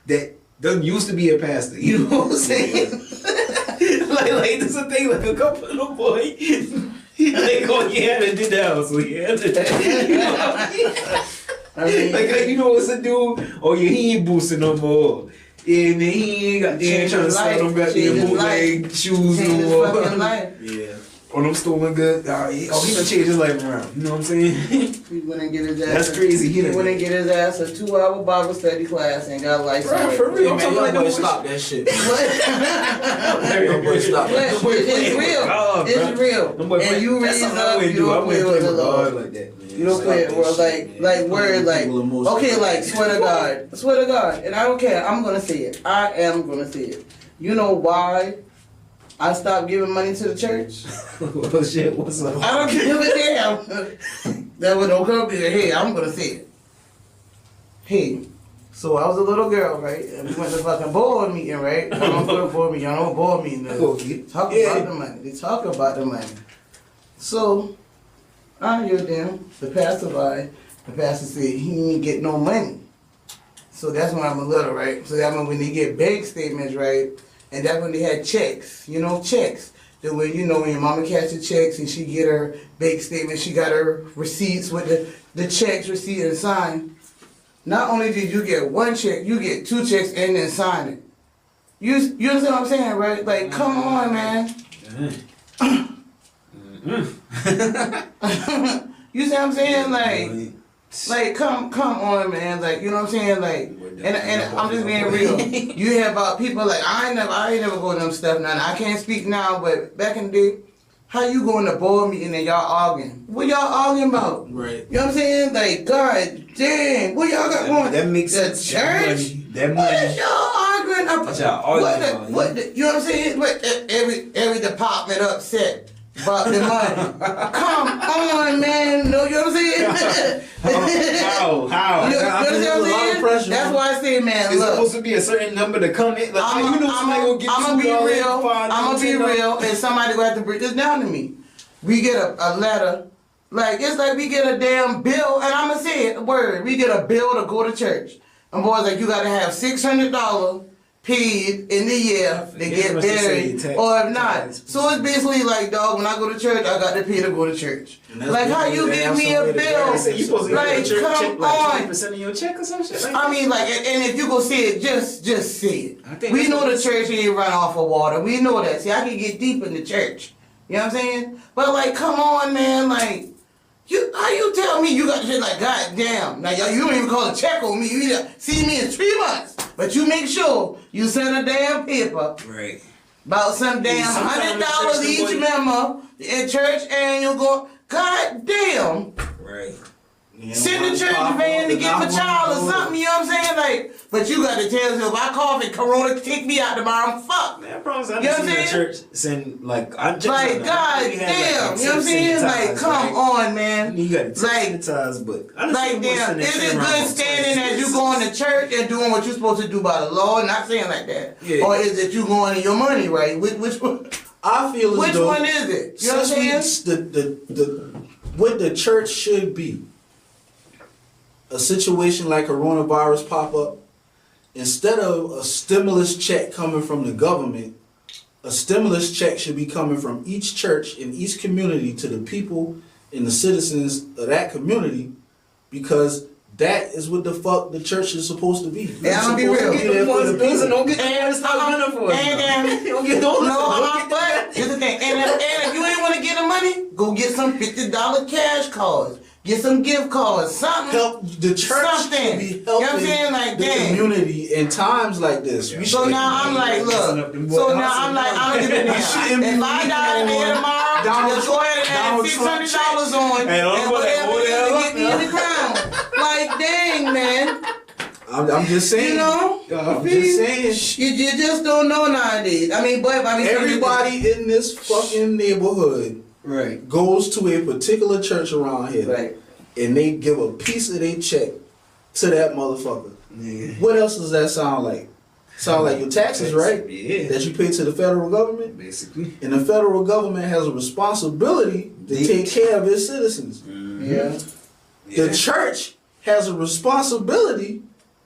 that doesn't used to be a pastor. You know what I'm saying? like this is a thing. Like a couple of them boy, they go, yeah, they did that. So yeah, you know what I mean? I mean, Like you know what's a dude? Oh yeah, he ain't boosting no more. Yeah, man, he ain't got Change trying to his sell life. them Change goddamn his bootleg shoes change no his more. fucking life. Yeah. Or them stolen goods. Oh, he gonna change his life around. You know what I'm saying? He went and get his ass. That's crazy. He went and get his ass a 2-hour Bible study class and got licensed. Right, for real. Yeah, I'm man, talking y'all like boy them stop that shit. Man. Them boys stop. But it's real. It's real. And you raise up, you don't play with the Lord. like that. You don't play it, bro. Like word, like okay, like swear to God, and I don't care. I'm gonna say it. I am gonna say it. You know why I stopped giving money to the church? Oh shit, what's up? I don't give a damn. That would don't come to your head. I'm gonna say it. Hey, so I was a little girl, right? And we went to fucking board meeting, right? I don't go to board meeting. Y'all know what board meeting is. Okay. Talk about the money. They talk about the money. So I hear them. The pastor said he ain't get no money. So that's when I'm a little, right? So that when they get bank statements, right? And that's when they had checks, you know, checks. That when you know when your mama cashes checks and she get her bank statement, she got her receipts with the checks, receipt and sign. Not only did you get one check, you get 2 checks and then sign it. You understand what I'm saying, right? Like, come on, man. You see what I'm saying? Like come on, man. Like, you know what I'm saying? Like, and I'm just being real. You hear about people like I ain't never go to them stuff now. I can't speak now, but back in the day, how you go in the board meeting and y'all arguing? What y'all arguing about? Right. You know what I'm saying? Like, God damn, what y'all got going? That makes the sense. church. That What money. is y'all arguing about? What y'all arguing about, You know what I'm saying? Every department upset about the money. Come on, man. No, you know what I'm saying? How? You understand what I'm saying? That's why I say man, Is it look. supposed to be a certain number to come in? Like, how you know somebody gonna get I'm gonna be $2, real. $5, I'm gonna be $10? real, and somebody gonna have to break this down to me. We get a letter, like it's like we get a damn bill, and I'm gonna say it, word. We get a bill to go to church, and boys like you gotta have $600 paid in the year to get what they say, buried, tax- or if not. tax. So it's basically like, dog, when I go to church, I got to pay to go to church. Like how you give me a bill? They say you supposed to get Like, a church come check like on. 20% of your check or some shit. Like I mean, like, and if you go say it, just say it. I think We that's know what the it church ain't run off of water. We know that. See, I can get deep in the church. You know what I'm saying? But like, come on, man. Like, how you tell me you got shit like, God damn. Now, you don't even call a check on me. You either see me in 3 months, but you make sure you send a damn paper right. about some damn $100 each member in church annual go. God damn. Right. Send the church van to get my child or something, you know what I'm saying? Like, but you got to tell yourself, if I cough and Corona kick me out tomorrow, I'm fucked. Man, I promise I You know what done I'm seen the saying? church send, like, I just Like, God we had, damn, you know what I'm saying? Like, come on, man. You got to Like, sanitize, but I done like, seen boys damn, send that is shit it around good for standing 20 as you going to church and doing what you're supposed to do by the law? Not saying like that. Yeah. Or is it you going in your money, right? Which one? I feel as Which though one is it? You know what I'm saying? What the church should be, a situation like coronavirus pop up, instead of a stimulus check coming from the government, a stimulus check should be coming from each church in each community to the people and the citizens of that community, because that is what the fuck the church is supposed to be. Yeah, I'm gonna be It's real. supposed to be there for the people. Don't get the ones stop running for it. Don't get those. But here's the thing, and if you ain't want to get the money, go get some $50 cash cards, get some gift cards, something. Help the church Something. should be You know what I'm helping saying? Like, the dang. community in times like this. We So should- now I'm like, look. So now I'm like, I don't give a damn. shouldn't be If I die today tomorrow, Donald just go ahead and add Donald Trump $600 on, Hey, don't and put that whatever it is to oil get me in the ground. Like, dang, man. I'm just saying. You know? I'm just saying. You just don't know nowadays. I mean, but I mean, Everybody in this fucking neighborhood Right. goes to a particular church around here, Right. and they give a piece of their check to that motherfucker. Yeah. What else does that sound like? Sound like your taxes, right? Yeah. That you pay to the federal government, Basically. and the federal government has a responsibility to take care of its citizens. Yeah. The church has a responsibility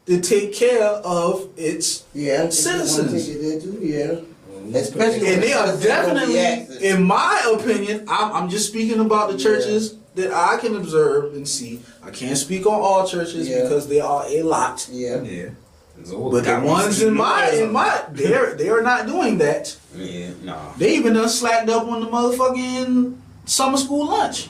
to take care of its Yeah. citizens. If you wanna take it there too, yeah. Especially And they are when citizens don't be definitely, access. in my opinion, I'm just speaking about the churches that I can observe and see. I can't speak on all churches Yeah. because there are a lot. Yeah. Yeah. But the ones in my, they are not doing that. Yeah, nah. They even done slacked up on the motherfucking summer school lunch.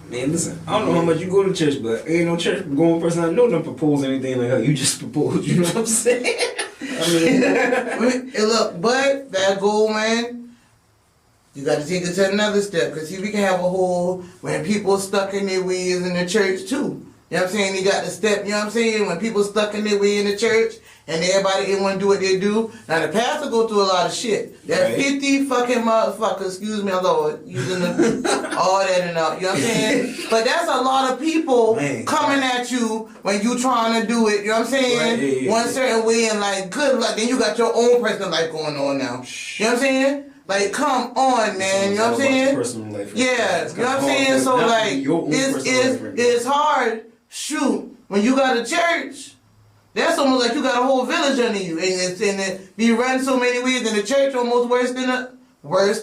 Man, listen, I don't know how much you go to church, but ain't no church going person I know don't propose anything like that. You just propose, you know what I'm saying? I mean, hey, look, but that goal, man, you got to take it to another step. Because see, we can have a whole, when people stuck in their ways in the church too. You know what I'm saying? You got to step, you know what I'm saying? When people stuck in their way in the church and everybody didn't want to do what they do. Now the pastor go through a lot of shit. That Right. 50 fucking motherfuckers, excuse me, Lord, using the, all that and all, you know what I'm saying? But that's a lot of people Man. coming at you when you trying to do it, you know what I'm saying? Right, yeah, yeah, One yeah. certain way and like, good luck. Then you got your own personal life going on now. You know what I'm saying? Like, come on, man. You know what I'm saying? Personal life. Yeah, you know what I'm saying? So like, it's hard. Shoot, when you got a church, that's almost like you got a whole village under you, and it be run so many ways, and the church almost worse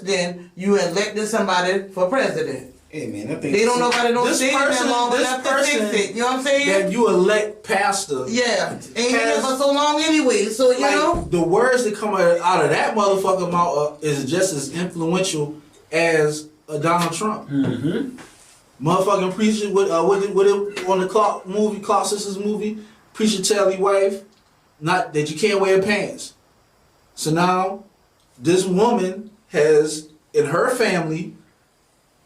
than you elected somebody for president. Hey man, I think They don't nobody don't This stay that person- long this enough to fix person it. You know what I'm saying? That you elect pastor. Yeah, ain't been there has- for so long anyway. So you Like, know. the words that come out of that motherfucker mouth is just as influential as a Donald Trump. Mm-hmm. Motherfucking preacher with on the Clark Sisters movie, preacher tell his wife not that you can't wear pants. So now this woman has in her family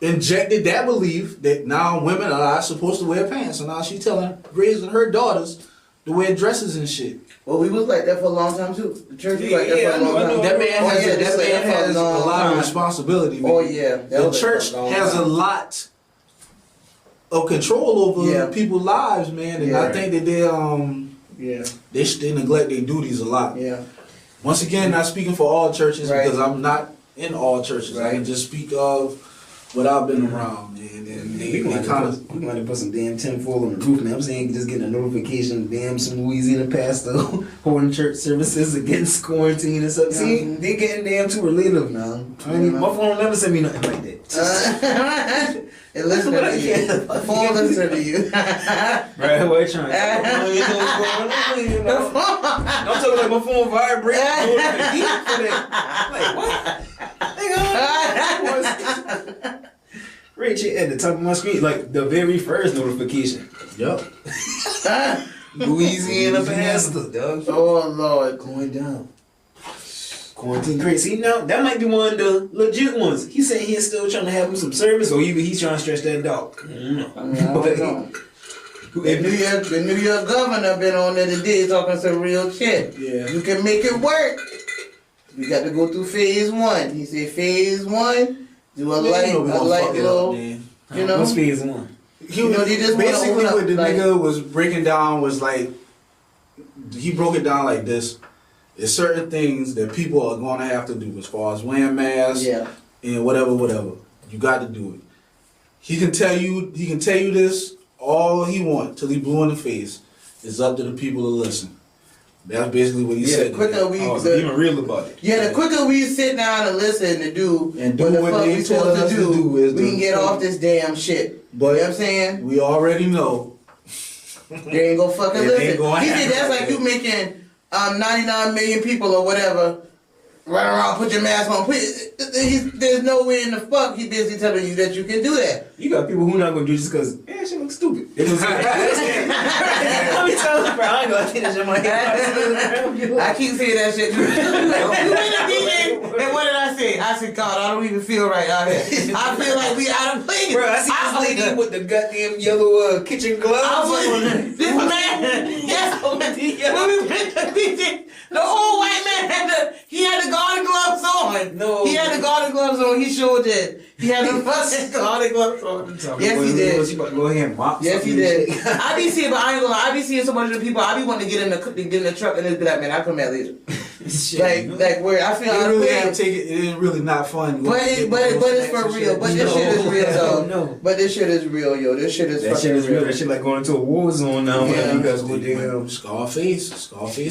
injected that belief that now women are not supposed to wear pants. So now she's raising her daughters to wear dresses and shit. Well, we was like that for a long time too. The church was like that Yeah, for a long I know. time. That man Oh, has, yeah, that this man like that for has a long lot of time. responsibility. Oh man. yeah, that The was church like for a long has a time. lot of control over Yeah. people's lives, man, and Yeah. I think that Yeah. They neglect their duties a lot. Yeah. Once again, not speaking for all churches Right. because I'm not in all churches. I Right. can just speak of what I've been around, and We they kind of. gonna put some damn tinfoil on the roof, man. I'm saying just getting a notification, damn, some Louisiana pastor holding church services against quarantine and stuff. See, they getting damn too relative now. I mean, my phone never send me nothing like that. It listen to you. The phone listen to you. Right, what you trying? You know what's going on, you know? I'm talking like my phone vibrates. Like what? Right here at the top of my screen, like the very first notification. Yup. Louisiana pastor, dog. Oh Lord. Going down. Quarantine crazy. See now, that might be one of the legit ones. He saying he's still trying to have him some service, or he's trying to stretch that dog. I don't know. The New York governor been on there today talking some real shit. Yeah. You can make it work. We got to go through phase 1. He said phase 1, do a light little, you know. What's phase 1? He, they just wanna basically open up, what the like- nigga was breaking down was like, he broke it down like this. There's certain things that people are going to have to do as far as wearing masks and whatever. You got to do it. He can tell you this all he wants till he blue in the face. It's up to the people to listen. That's basically what he said. The quicker we even real about it. the quicker we sit down and listen to do And do what the what fuck they we tell supposed us to to do is we do- can get off this damn shit. But you know what I'm saying? we already know. They ain't gonna fucking It ain't listen. gonna He said happen. that's like you making 99 million people or whatever run around, put your mask on. There's no way in the fuck he basically telling you that you can do that. You got people who not gonna do just because shit looks stupid. It was Let me tell you, bro. I ain't gonna finish in my head. I keep saying that shit. You been a DJ, and what did I say? I said, God, I don't even feel right out here. I feel like we out of place. Bro, I see this lady with the goddamn yellow kitchen gloves. This man, yes, when we went to DJ, the old white man had the garden gloves on. No. He had the garden gloves on. He sure did. He had the fucking garden gloves on. Yes, he did. She about to go ahead and mop. Yes, he did. I be seeing, but I ain't gonna lie. I be seeing so much of the people. I be wanting to get in the truck and just be like, man, I'll come back later. Like where I feel It I'm really paying. ain't take it. It ain't really not fun. But it's for real. But this shit is real though. No. But this shit is real, yo. This shit is That fucking shit is real. real. That shit like going into a war zone now. Yeah. Man. You guys go down. Scarface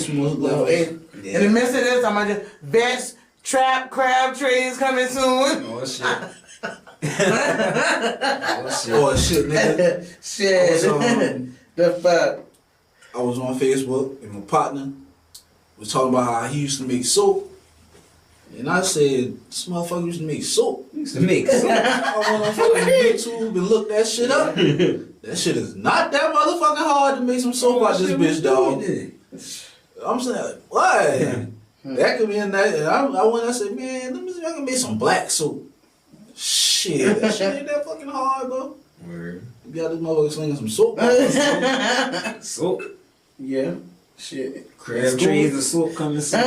most Well, levels. in the midst of this, I'm gonna just vets, trap, crab trays coming soon. Oh shit. Oh shit, nigga. Shit. The fuck. I was on Facebook and my partner was talking about how he used to make soap. And I said, this motherfucker used to make soap. Used to make soap. I went on fucking YouTube and looked that shit up. That shit is not that motherfucking hard to make some soap out this bitch, dog. I'm saying, like, what? That could be in that. And I went and I said, man, let me see if I can make some black soap. Shit, that shit ain't that fucking hard, bro. Word. You got this motherfucker slinging some soap. Soap. Yeah. Shit. Crab trays of soap coming soon.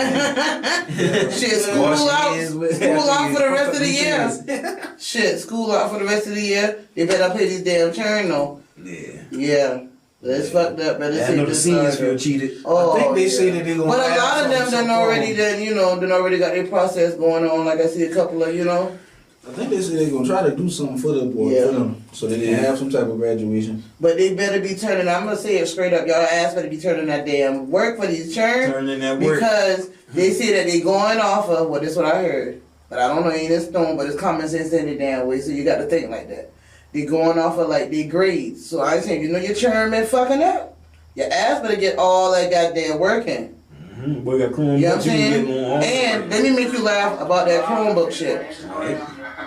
Shit, school out for the rest of the year. Shit, school out for the rest of the year. They better pay these damn churn though. Yeah. Yeah. That's fucked up, man. I know the seniors feel cheated. Oh, I think they say that they gonna. but a add lot of them something done already got their process going on. Like I see a couple of, I think they say they're gonna try to do something for the boy, Yeah. for them, so they can have some type of graduation. but they better be turning. I'm gonna say it straight up, y'all ass better be turning that damn work for these churn. Turning that work. Because they say that they going off of, well, this is what I heard. But I don't know, ain't in stone, but it's common sense any damn way, so you got to think like that. They going off of like their grades. So I say, your churn been fucking up. Your ass better get all that goddamn working. Mm-hmm. Boy got Chromebook. You know what I'm saying? And let me make you laugh about that Chromebook shit.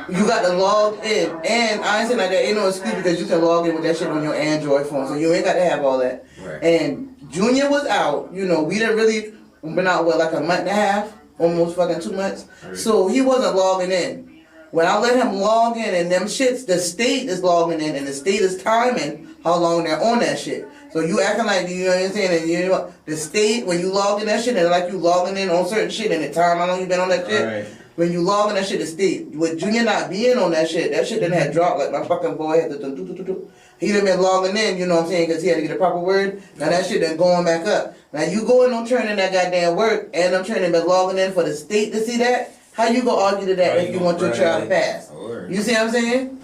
You got to log in. And I ain't saying like that ain't no excuse because you can log in with that shit on your Android phone. So you ain't got to have all that. Right. And Junior was out. We done really been out, like a month and a half? Almost fucking 2 months. Right. So he wasn't logging in. When I let him log in and them shits, the state is logging in and the state is timing how long they're on that shit. So you acting like, you know what I'm saying? And the state, when you log in that shit, and like you logging in on certain shit and the time how long you been on that shit. Right. When you log in that shit, the state, with Junior not being on that shit done had dropped like my fucking boy had to do. He done been logging in, you know what I'm saying, because he had to get a proper word. Now that shit done going back up. Now you going on turning that goddamn work, and I'm turning been logging in for the state to see that. How you gonna argue to that if you want your child to pass? You see what I'm saying?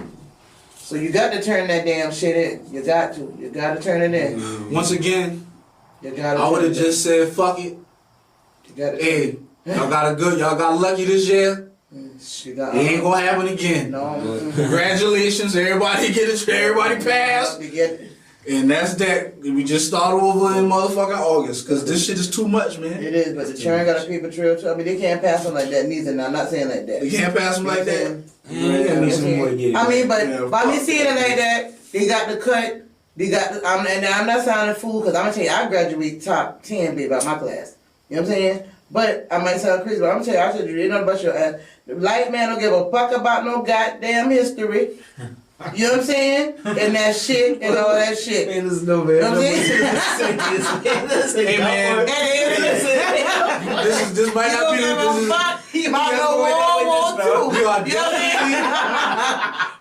So you got to turn that damn shit in. You got to. You got to turn it in. Once again, You gotta. I would have just said, fuck it. You gotta. Hey, y'all got lucky this year. It ain't gonna happen again. No. Congratulations, everybody everybody passed. And that's that. We just start over in motherfucking August, cause this shit is too much, man. It is, but the churn got a paper trail too. I mean, they can't pass them like that neither. Now, I'm not saying like that. They can't pass them like that. I mean, but by me seeing it like that, they got the cut. They got. And I'm not sounding a fool, cause I'm gonna tell you, I graduate top 10, baby, out my class. You know what I'm saying? But I might sound crazy, but I'm gonna tell you, I said you ain't nothing but your ass. The light man don't give a fuck about no goddamn history. You know what I'm saying? And that shit and all that shit. Man, listen, no, man. You know what I'm saying? Hey, man. This might not be the. You might know World War II. We are You know what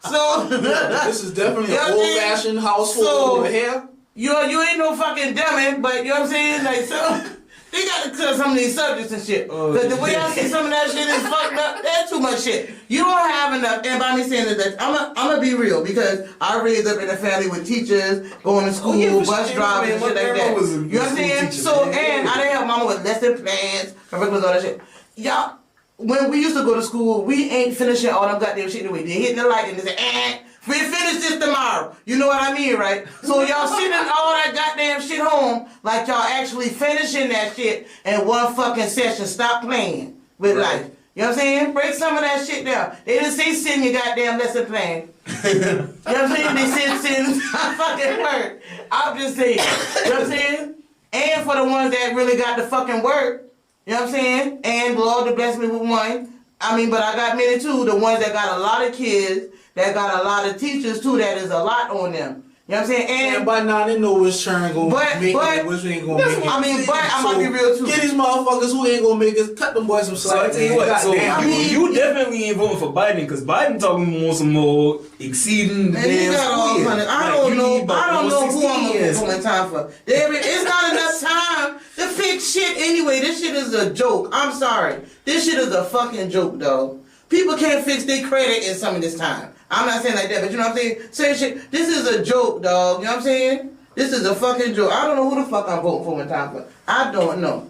I'm saying? So This is definitely an old-fashioned household over here. you ain't no fucking dummy, but you know what I'm saying? Like, so they got to cut some of these subjects and shit. Because the way I see some of that shit is fucked up. That's too much shit. You don't have enough. And by me saying that, I'm gonna be real, because I raised up in a family with teachers, going to school, bus drivers and shit like that. You know what I'm saying? So, and I didn't help mama with lesson plans, curriculums, all that shit. Y'all, when we used to go to school, we ain't finishing all them goddamn shit anyway. They hit the light and they say, we finish this tomorrow. You know what I mean, right? So y'all sending all that goddamn shit home like y'all actually finishing that shit in one fucking session. Stop playing with life. You know what I'm saying? Break some of that shit down. They didn't say send your goddamn lesson plan. You know what I'm saying? They said send fucking work. I'm just saying. You know what I'm saying? And for the ones that really got the fucking work, you know what I'm saying? And Lord to bless me with one. I mean, but I got many too. The ones that got a lot of kids, that got a lot of teachers too, that is a lot on them. You know what I'm saying? And by now they know which turn gonna make it, which ain't gonna make it. I mean, but I'm gonna be real too. Get these motherfuckers who ain't gonna make it, cut them boys some slack. So I tell you what, so you definitely ain't voting for Biden, because Biden talking more some more exceeding the damn school year. I don't know who I'm gonna put my time for. It's not enough time to fix shit anyway. This shit is a joke. I'm sorry. This shit is a fucking joke, dog. People can't fix their credit in some of this time. I'm not saying like that, but you know what I'm saying? Saying shit, this is a joke, dog. You know what I'm saying? This is a fucking joke. I don't know who the fuck I'm voting for my time for. I don't know.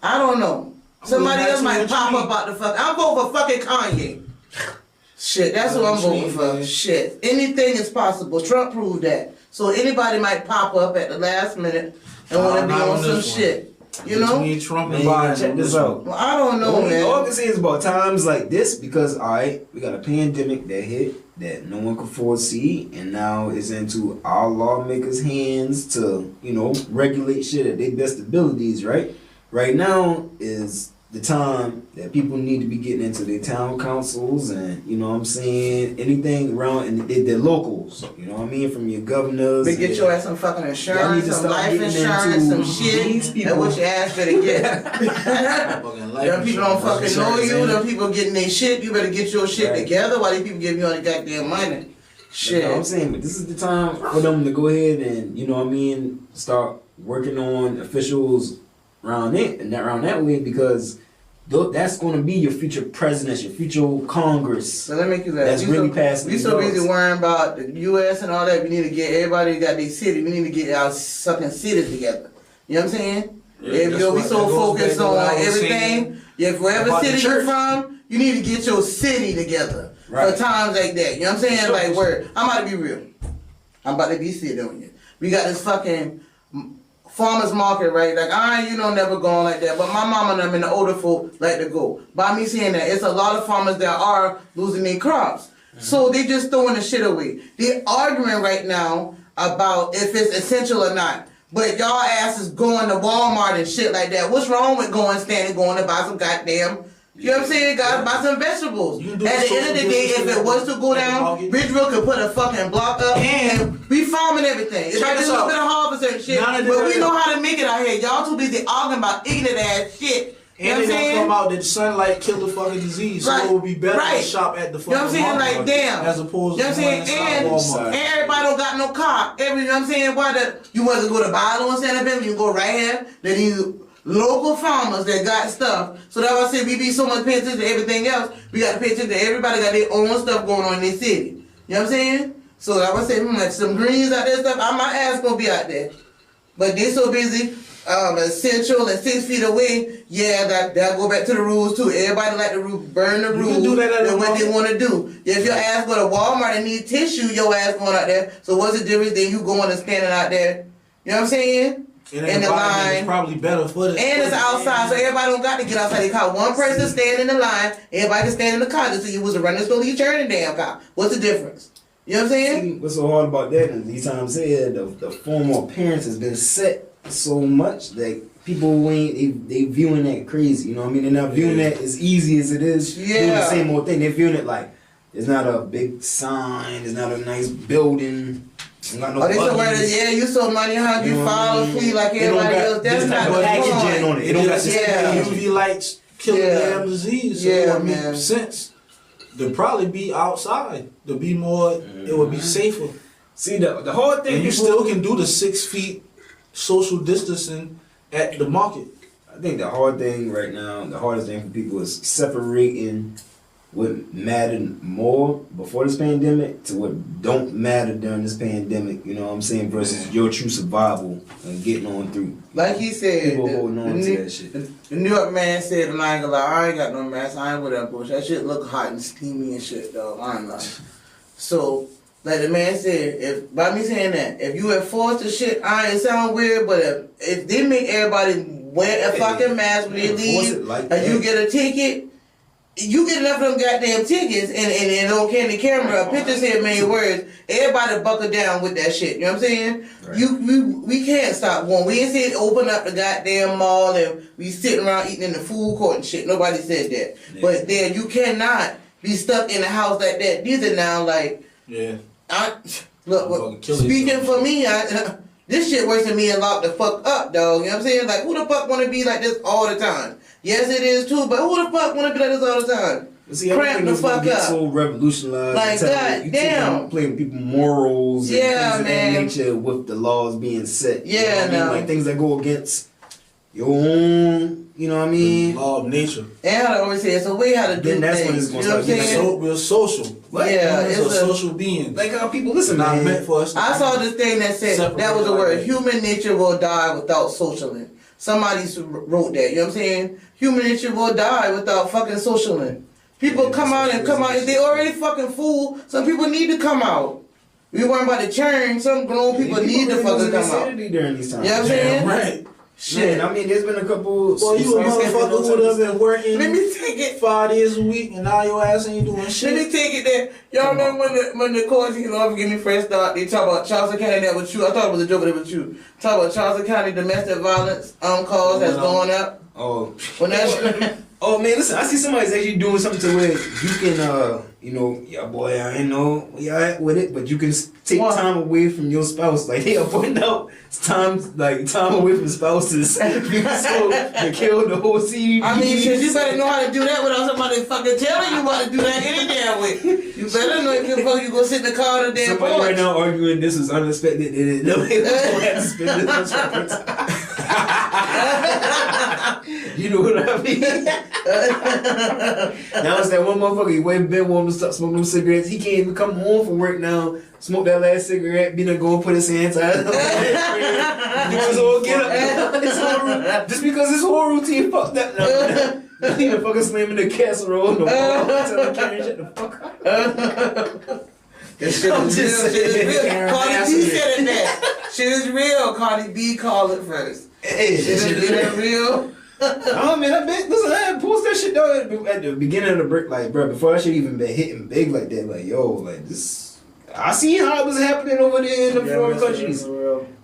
I don't know. Somebody else might pop up out the fuck. I'm voting for fucking Kanye. Shit, that's what I'm voting for. Shit. Anything is possible. Trump proved that. So anybody might pop up at the last minute and want to be on some shit. You know? Between Trump and Man, Biden. check this out. Well, I don't know, man. All I can say is about times like this, because alright, we got a pandemic that hit that no one could foresee, and now it's into our lawmakers' hands to, you know, regulate shit at their best abilities, right? Right now is the time that people need to be getting into their town councils and, you know what I'm saying, anything around in their locals, you know what I mean, from your governors. But get your ass some fucking insurance, some life insurance, some shit. That's what your ass better get. Them people don't fucking know you. Them people getting their shit. You better get your shit together while these people giving you all the goddamn money. Shit. You know what I'm saying? But this is the time for them to go ahead and, you know what I mean, start working on officials around it and around that way, because that's going to be your future presidents, your future Congress. So let me make you laugh. That's really passing. We so busy worrying about the U.S. and all that. We need to get everybody got their city. We need to get our fucking cities together. You know what I'm saying? Yeah, we so focused on everything. Yeah, wherever city you're from, you need to get your city together for times like that. You know what I'm saying? Like, word. I'm about to be real. I'm about to be sitting on you. We got this fucking farmer's market, right? Like, never going like that. But my mama and them and the older folk like to go. By me saying that, it's a lot of farmers that are losing their crops. So they just throwing the shit away. They're arguing right now about if it's essential or not. But y'all asses going to Walmart and shit like that. What's wrong with going to buy some goddamn, you know what I'm saying? Gotta buy some vegetables. At the end of the day, if it was to go down, Ridgeville could put a fucking block up and we farming everything. It's like a little bit of harvest and shit. But we know how to make it out here. Y'all too busy arguing about ignorant ass shit. And know what they I'm gonna saying? come out that sunlight kill the fucking disease. Right, So it would be better right. to shop at the You know fucking what I'm saying? Walmart Like, damn. as opposed You know to what I'm going saying? inside Walmart. And everybody don't got no car. You know what I'm saying? You want to go to Bilo and Santa Fe, you go right here. Then these local farmers that got stuff. So that's why I say we be so much paying attention to everything else. We got to pay attention to everybody got their own stuff going on in their city. You know what I'm saying? So I would say, like some greens out there stuff, my ass gonna be out there. But they so busy, essential and 6 feet away, yeah, that go back to the rules too. Everybody like to burn the You rules can do that at and a what they Walmart. want to do. If your ass go to Walmart and need tissue, your ass going out there. So what's the difference than you going and standing out there? You know what I'm saying? And In the line. is probably better for the. And it's outside, so everybody don't got to get outside their car. One person stand in the line, everybody can stand in the car. Just so you was running slowly, you turn the damn car. What's the difference? You know what I'm saying? See, what's so hard about that is these times here, the form of appearance has been set so much that people ain't they viewing that crazy. You know what I mean? They're not viewing that as easy as it is. Doing the Yeah. same old thing. They're viewing it like it's not a big sign. It's not a nice building. It's not no. Oh, they so buggies. worried, yeah, you so money hungry, You know what I follow mean? free like It don't everybody got else. That's this not type the of packaging on point. it. It don't got just this Yeah. UV lights killing Yeah. the damn disease. So Yeah, it would man. make sense to probably be outside. To be more, it would be safer. See the hard thing. And you people- still can do the 6 feet social distancing at the market. I think the hard thing right now, the hardest thing for people is separating what mattered more before this pandemic to what don't matter during this pandemic, you know what I'm saying, versus your true survival and getting on through. Like he said, People holding on to that shit. the New York man said, and I ain't gonna lie, I ain't got no mask, I ain't with that bullshit. That shit look hot and steamy and shit, dog. I ain't lying. So, like the man said, if by me saying that, if you enforce the shit, it sound weird, but if they make everybody wear a fucking mask when they Enforce leave, it like and that. you get a ticket, you get enough of them goddamn tickets, and don't carry the camera. Pictures here made words. Everybody buckle down with that shit. You know what I'm saying? Right. We can't stop one. We ain't said open up the goddamn mall and we sitting around eating in the food court and shit. Nobody said that. Yeah. But there, you cannot be stuck in the house like that. These are now like, Yeah. look. Fucking kill Speaking yourself. for me, this shit worse than me and locked the fuck up, dog. You know what I'm saying? Like, who the fuck want to be like this all the time? Yes, it is too, but who the fuck want to be like this all the time? See, Cramp everything the is gonna fuck get up. so revolutionized. Like, until God you damn. playing people morals and Yeah, things of man. that nature with the laws being set. You know Yeah, what I mean? no. Like things that go against your own, you know what I mean? Law of nature. And I always say it's a way how to do Then that's when things. it's You gonna know what I'm start getting saying? So we're social. What? Yeah, Humans it's are a- social beings. Like how people listen, not man. meant for us. To I saw this thing that said Separate that was the like word. that. Human nature will die without socialing. Somebody wrote that. You know what I'm saying? Human nature will die without fucking socialing. People Yeah, come that's out and what come it out. is. If they already fucking fool, some people need to come out. We weren't about to churn. Some grown people need to really fucking losing come out. sanity during these times. You know what I'm saying? Damn right. Shit. Man, I mean, there's been a couple. Well, you a motherfucker who would have been working Let me take it. 5 days a week and now your ass ain't doing Let me shit. take it there. Y'all remember when the courts, you know, forgive me fresh start, they talk about Charleston County, that was true. I thought it was a joke, but it was true. Talk about Charleston County domestic violence calls that's going up. Oh. When that Oh man, listen, I see somebody's actually doing something to where you can, you know, yeah, boy, I ain't know where y'all at with it, but you can take What? time away from your spouse. Like they are putting out time away from spouses, so they kill the whole CDP. I mean, shit, you better know how to do that without somebody fucking telling you how to do that any damn way. You better know if you go sit in the car on the damn Somebody porch. right now arguing this is unexpected. They didn't know they don't have to spend this much reference. You know what I mean? Now it's that one motherfucker, he waited been warm to stop smoking them cigarettes. He can't even come home from work now, smoke that last cigarette, be there go and put his hand sanitizer on. Because all get up. His whole just because his whole routine fucked up now. He even fucking slamming the casserole in the wall. Telling Karen, shut the fuck up. That shit I'm is just real. Shit is saying. real. Cardi B said it that. Shit is real. Cardi B called it first. Hey, Shit is real. Oh man, I bet. Listen, I had post that shit though at the beginning of the break, like, bro, before that shit even been hitting big like that. Like, yo, like this. I seen how it was happening over there in the foreign countries.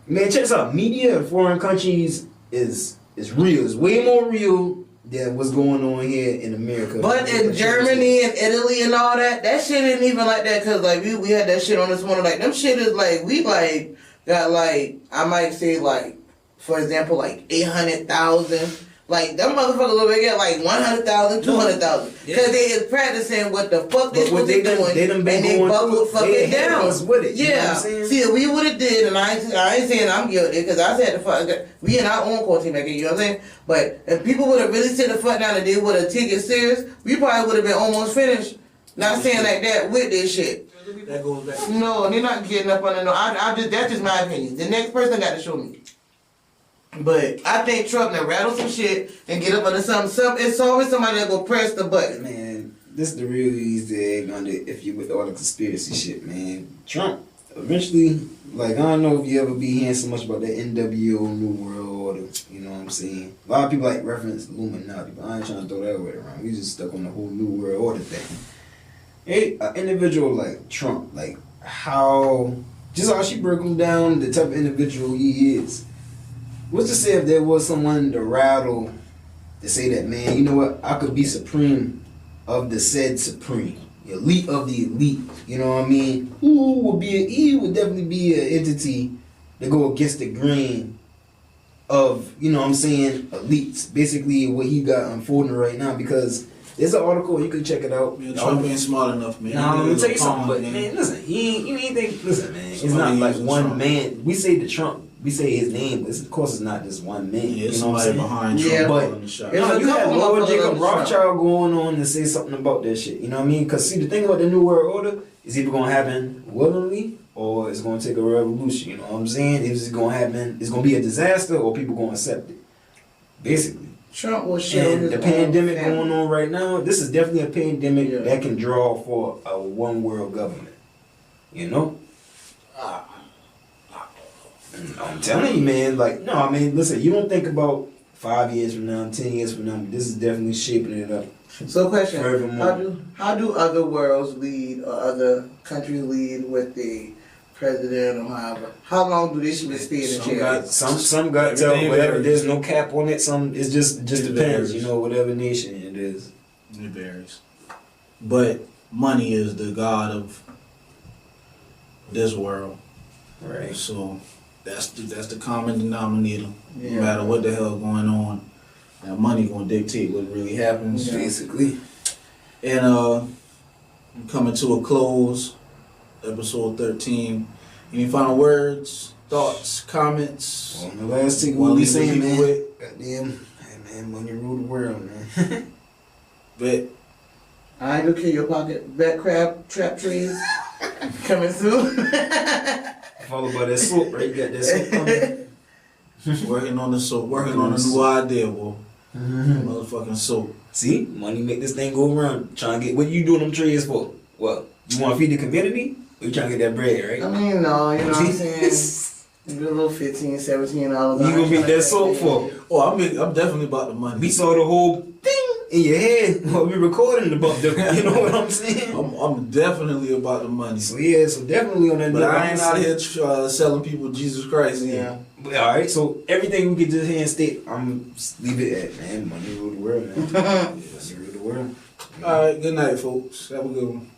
Man, check this out. Media in foreign countries is real. It's way more real than what's going on here in America. But in Germany and Italy and all that shit ain't even like that. Cause like we had that shit on this morning. Like them shit is like we like got like I might say like for example like 800,000 Like, them motherfuckers over there get like 100,000, 200,000. Because they is practicing what the fuck they supposed to be doing. They done been and they going buckled through, fucking down. us with it, you know what Yeah. I'm saying? See, if we would have did, and I ain't saying I'm guilty, because I said the fuck, we in our own quarantine making, you know what I'm saying? But if people would have really sit the fuck down and they would have taken it serious, we probably would have been almost finished. Not saying like that with this shit. That goes back. No, they're not getting up under no. That's just my opinion. The next person got to show me. But I think Trump done rattle some shit and get up under something. It's always somebody that go press the button. Man, this is the real easy egg on it if you with all the conspiracy shit, man. Trump, eventually, like, I don't know if you ever be hearing so much about the NWO New World Order, you know what I'm saying? A lot of people like reference Illuminati, but I ain't trying to throw that word around. We just stuck on the whole New World Order thing. Hey, an individual like Trump, like how she broke him down, the type of individual he is. What's to say if there was someone to rattle to say that, man, you know what, I could be supreme of the said supreme, elite of the elite, you know what I mean? He would definitely be an entity to go against the grain of, you know what I'm saying, elites. Basically what he got unfolding right now, because there's an article, you can check it out. Man, Trump ain't smart enough, man. Nah, let me tell you something, but man, listen, you ain't think, listen, man, it's not like one Trump. man. We say the Trump, we say his name, but of course it's not just one man. Yeah, you know what I'm somebody saying? behind Yeah. Trump But calling the shot. Yeah. you had couple Lord of Jacob Trump. Rothschild going on to say something about that shit. You know what I mean? Because see, the thing about the New World Order is either gonna happen willingly or it's gonna take a revolution. You know what I'm saying? It's gonna happen. It's gonna be a disaster or people gonna accept it. Basically. Trump will show And his the own pandemic family. going on right now, this is definitely a pandemic Yeah. that can draw for a one world government. You know? I'm telling you, man, like, no, I mean, listen, you don't think about 5 years from now, 10 years from now, but this is definitely shaping it up. So question, Forevermore. how do other worlds lead or other countries lead with the president or however? How long do they should stay in the Some chair? got- Some got tell Everything whatever, varies. there's no cap on it, some, it's just It depends, varies. you know, whatever nation it is. It varies. But money is the god of this world. Right. So that's the common denominator. Yeah. No matter what the hell going on. Now money gonna dictate what really happens. Yeah. Basically. And I'm coming to a close. Episode 13. Any final words, thoughts, comments? Well, the last thing Wanna we leave the saying, people man, with? goddamn, hey man, money rule the world, man. But I look in your pocket, bat crab trap trees coming through. Followed by that soap, right? You got that soap coming. working on a new idea, boy. Mm-hmm. Motherfucking soap. See, money make this thing go around. Trying to get, what you doing them trades for? What? You want to feed the community? Or you trying to get that bread, right? I mean, no, you know what I'm saying? Maybe a little $15, $17. You gonna be that soap for? Oh, I'm definitely about the money. We saw the whole thing in your head while we recording about the, you know what I'm saying? I'm definitely about the money. So yeah, so definitely on that. But note, I ain't I'm out saying- here selling people Jesus Christ. Yeah. But, all right, so everything we can just hear and state, I'm leave it at, man. Money rule the world, man. Money rule the world. All right. Good night, folks. Have a good one.